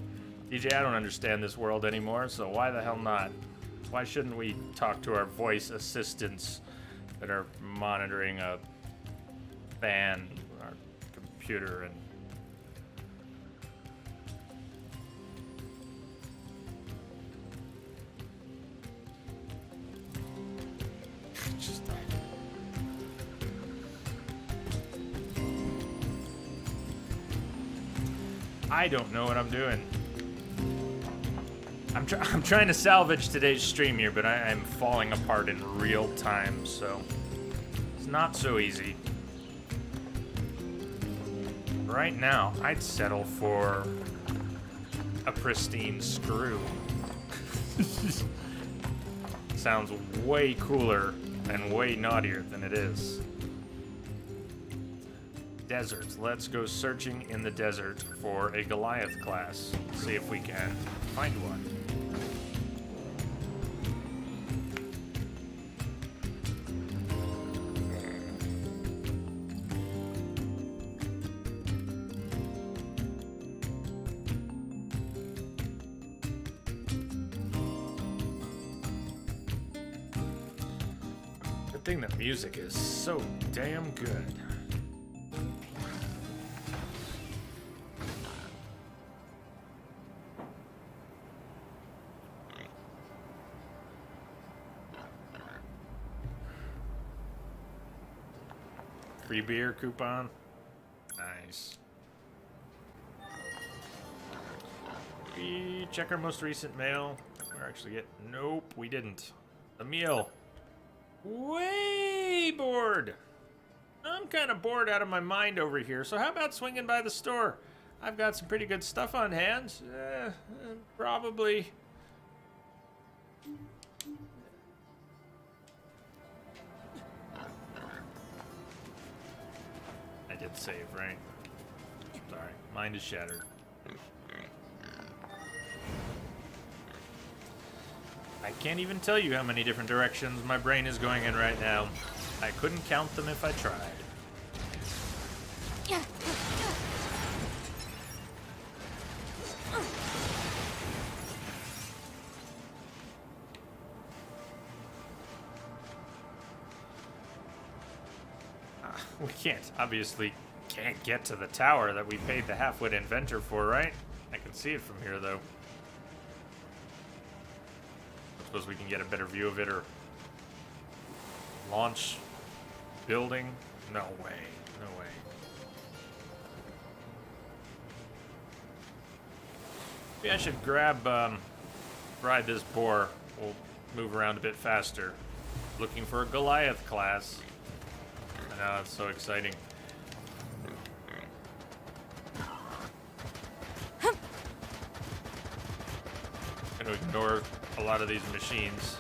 DJ, I don't understand this world anymore, so why the hell not? Why shouldn't we talk to our voice assistants that are monitoring a fan, our computer, and I don't know what I'm doing. I'm trying to salvage today's stream here, but I am falling apart in real time, so it's not so easy. Right now, I'd settle for a pristine screw. Sounds way cooler and way naughtier than it is. Deserts. Let's go searching in the desert for a Goliath class. See if we can find one. Good thing the music is so damn good. free beer coupon. Nice. We check our most recent mail. We're actually get. Nope, we didn't. A meal. Way bored. I'm kind of bored out of my mind over here. So how about swinging by the store? I've got some pretty good stuff on hand. Probably. I did save, right? Sorry, mind is shattered. I can't even tell you how many different directions my brain is going in right now. I couldn't count them if I tried. We obviously can't get to the tower that we paid the half-wit inventor for, right? I can see it from here, though. I suppose we can get a better view of it, or launch building. No way. No way. Maybe I should ride this boar. We'll move around a bit faster. Looking for a Goliath class. I know, it's so exciting. Gonna ignore a lot of these machines.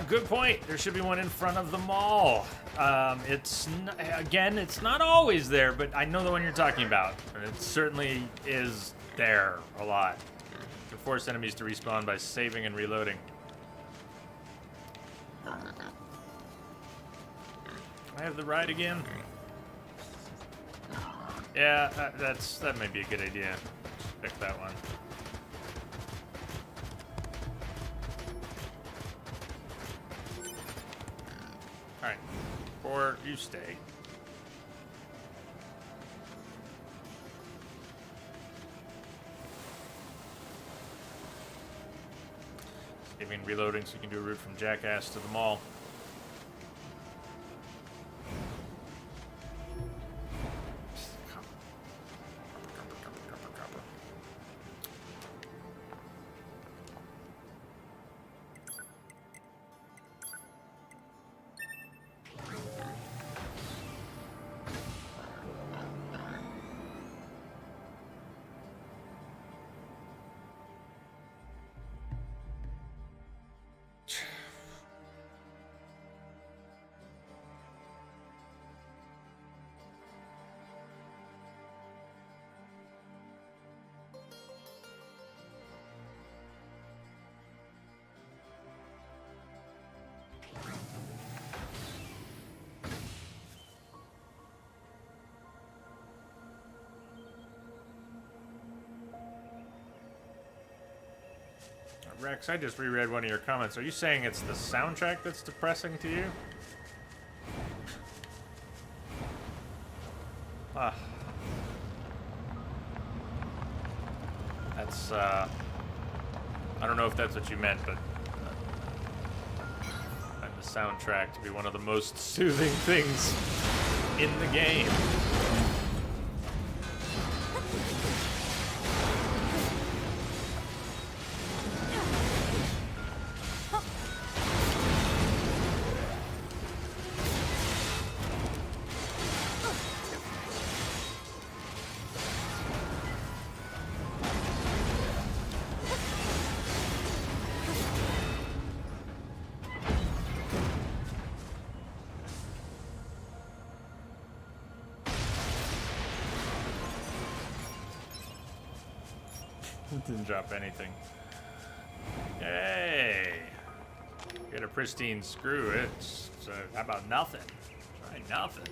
Good point. There should be one in front of the mall. Again, it's not always there, but I know the one you're talking about. And it certainly is there a lot. You can force enemies to respawn by saving and reloading. I have the ride again. Yeah, that may be a good idea. Pick that one. All right, or you stay. Saving and reloading so you can do a route from Jackass to the mall. Rex, I just reread one of your comments. Are you saying it's the soundtrack that's depressing to you? That's, I don't know if that's what you meant, but I find the soundtrack to be one of the most soothing things in the game. Didn't drop anything. Hey! Get a pristine screw. It's how about nothing? Try nothing.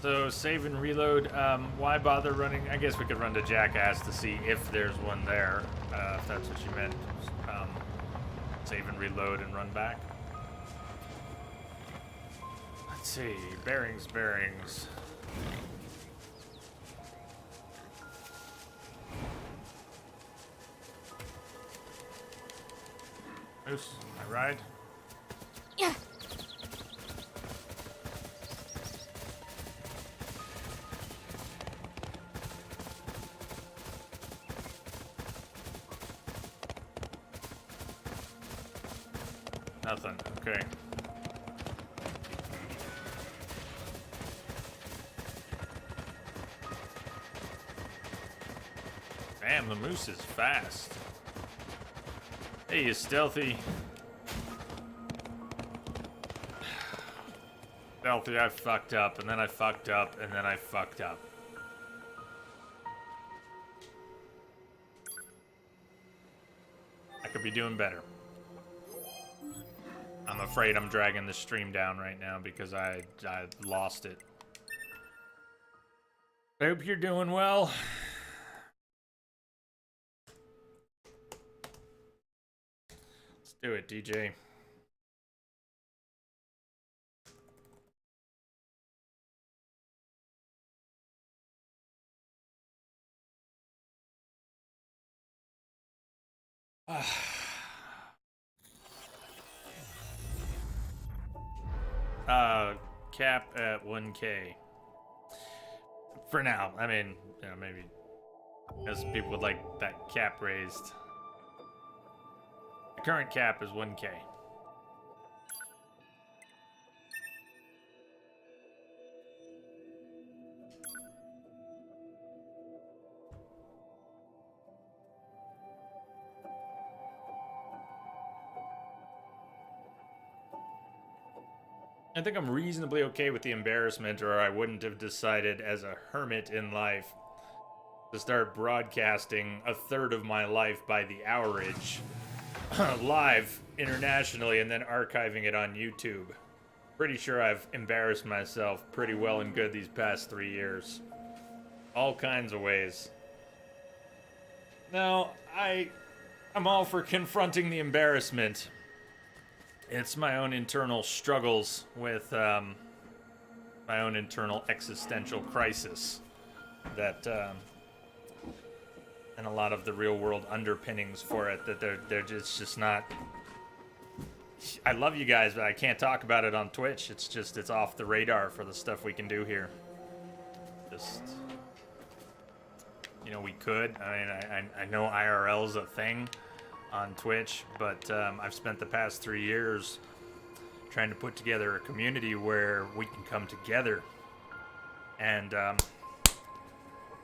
So save and reload. Why bother running? I guess we could run to Jackass to see if there's one there. If that's what you meant. Save and reload and run back. Let's see. Bearings. Moose, I ride. Yeah. Nothing. Okay. Damn, the moose is fast. Hey, you stealthy. Stealthy, I fucked up, and then I fucked up, and then I fucked up. I could be doing better. I'm afraid I'm dragging the stream down right now because I lost it. I hope you're doing well. Let's do it, DJ. Cap at 1K. For now. I mean, you know, maybe as people would like that cap raised. The current cap is 1K. I think I'm reasonably okay with the embarrassment, or I wouldn't have decided as a hermit in life to start broadcasting a third of my life by the hourage live internationally and then archiving it on YouTube. Pretty sure I've embarrassed myself pretty well and good these past 3 years. All kinds of ways. No, I'm all for confronting the embarrassment. It's my own internal struggles with my own internal existential crisis that and a lot of the real world underpinnings for it that they're just not. I love you guys, but I can't talk about it on Twitch. It's off the radar for the stuff we can do here. Just, you know, we could. I mean, I know IRL's a thing on Twitch, but I've spent the past 3 years trying to put together a community where we can come together, and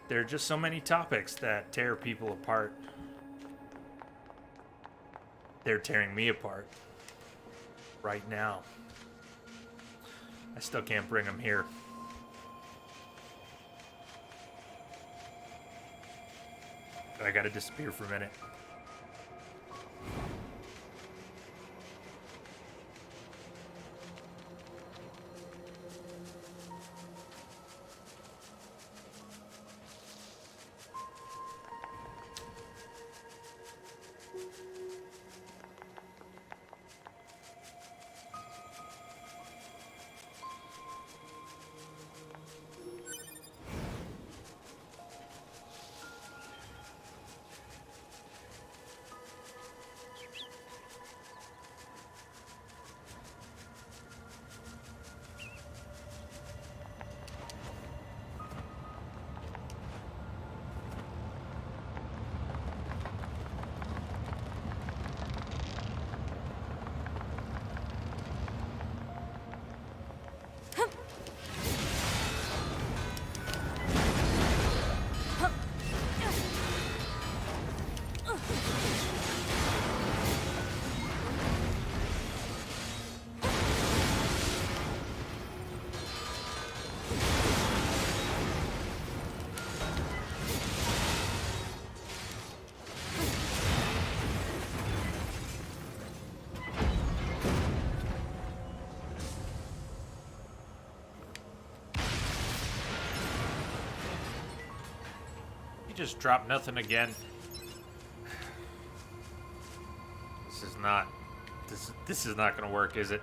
there are just so many topics that tear people apart. They're tearing me apart right now. I still can't bring them here. But I gotta disappear for a minute. Just drop nothing again. This is not gonna work, is it?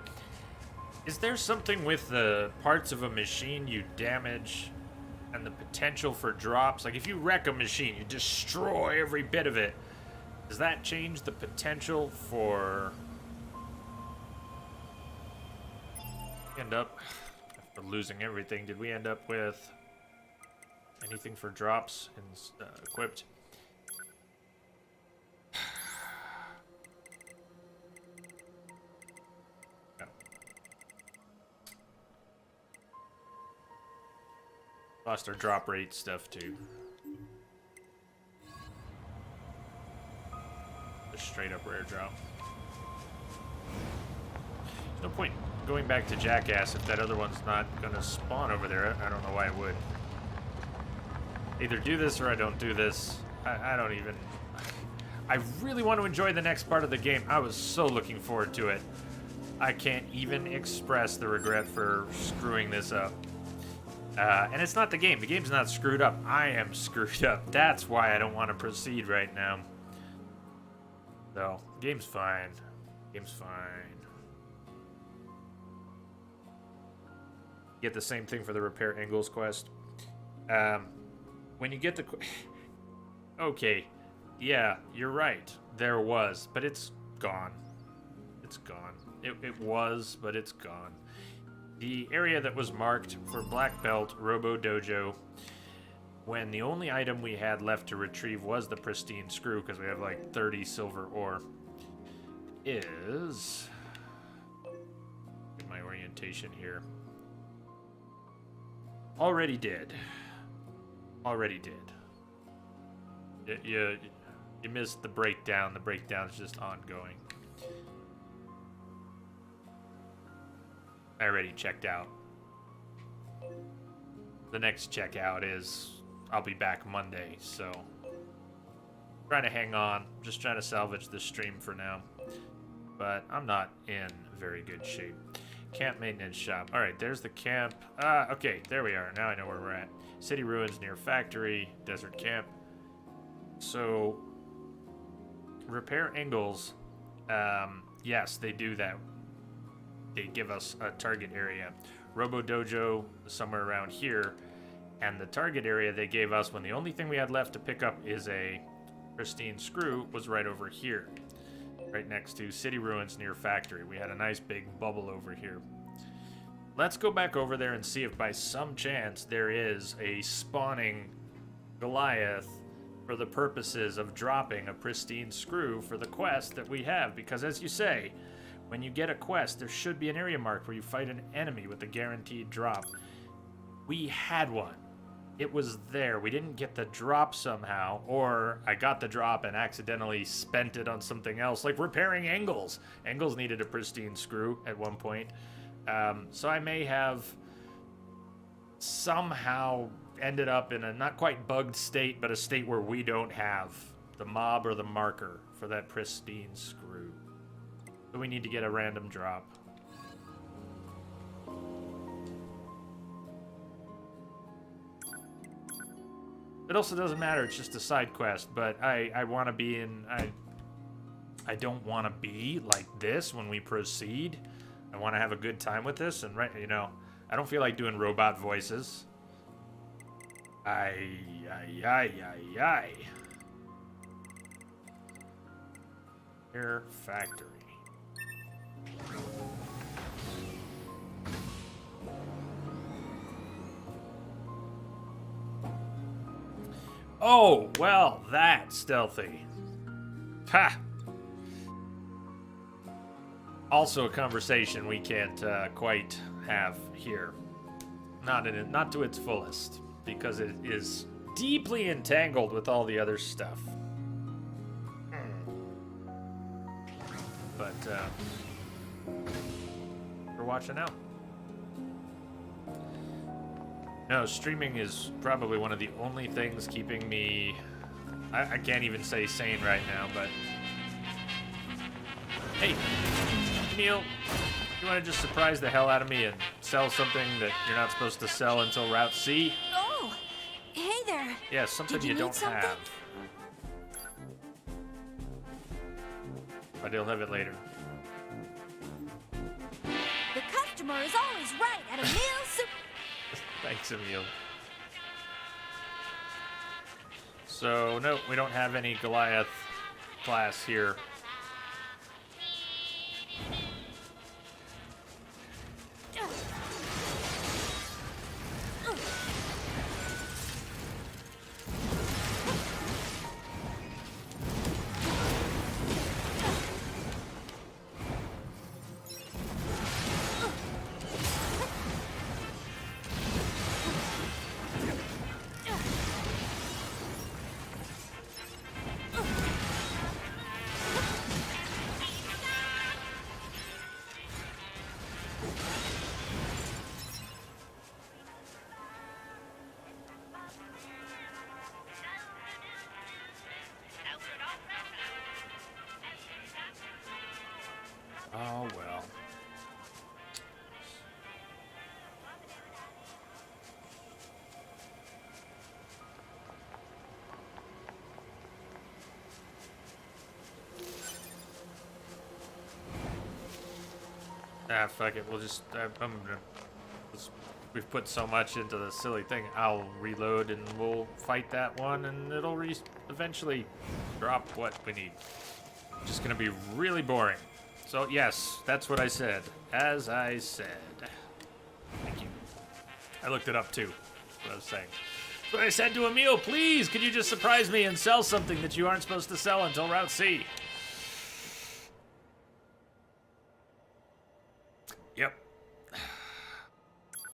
Is there something with the parts of a machine you damage and the potential for drops? Like if you wreck a machine, you destroy every bit of it. Does that change the potential for End up after losing everything. Did we end up with anything for drops and equipped? No. Lost our drop rate stuff too. Just straight up rare drop. There's no point going back to Jackass if that other one's not gonna spawn over there. I don't know why it would. Either do this or I don't do this. I don't even... I really want to enjoy the next part of the game. I was so looking forward to it. I can't even express the regret for screwing this up. And it's not the game. The game's not screwed up. I am screwed up. That's why I don't want to proceed right now. So, game's fine. Game's fine. Get the same thing for the Repair Angles quest. When you get the... Okay. Yeah, you're right. There was, but it's gone. It's gone. It was, but it's gone. The area that was marked for Black Belt, Robo Dojo, when the only item we had left to retrieve was the pristine screw, because we have like 30 silver ore, is... Get my orientation here. Already did. Already did. You missed the breakdown. The breakdown is just ongoing. I already checked out. The next checkout is I'll be back Monday, so trying to hang on. Just trying to salvage the stream for now. But I'm not in very good shape. Camp maintenance shop. All right, there's the camp. Okay, there we are. Now I know where we're at. City ruins near factory, desert camp. So, Repair Angles, yes, they do that. They give us a target area. Robo Dojo, somewhere around here. And the target area they gave us when the only thing we had left to pick up is a pristine screw was right over here. Right next to City Ruins near Factory. We had a nice big bubble over here. Let's go back over there and see if by some chance there is a spawning Goliath for the purposes of dropping a pristine screw for the quest that we have. Because as you say, when you get a quest, there should be an area marked where you fight an enemy with a guaranteed drop. We had one. It was there. We didn't get the drop somehow, or I got the drop and accidentally spent it on something else, like repairing Angles. Angles needed a pristine screw at one point. So I may have somehow ended up in a not quite bugged state, but a state where we don't have the mob or the marker for that pristine screw. So we need to get a random drop. It also doesn't matter, it's just a side quest, but I want to be in... I don't want to be like this when we proceed. I want to have a good time with this, and right, you know, I don't feel like doing robot voices. Aye. Air Factory. Oh, well, that's stealthy. Ha! Also a conversation we can't quite have here. Not to its fullest, because it is deeply entangled with all the other stuff. But, we're watching out. No, streaming is probably one of the only things keeping me... I can't even say sane right now, but... Hey, Neil, you want to just surprise the hell out of me and sell something that you're not supposed to sell until Route C? Oh, hey there. Yeah, something you need don't something? have. But you'll have it later. The customer is always right at a meal soup. Thanks, Emil. So, no, we don't have any Goliath class here. Ah, fuck it. We'll just. We've put so much into the silly thing. I'll reload and we'll fight that one, and it'll eventually drop what we need. Just gonna be really boring. So yes, that's what I said. As I said. Thank you. I looked it up too. That's what I was saying. That's what I said to Emil. Please, could you just surprise me and sell something that you aren't supposed to sell until Route C? Yep.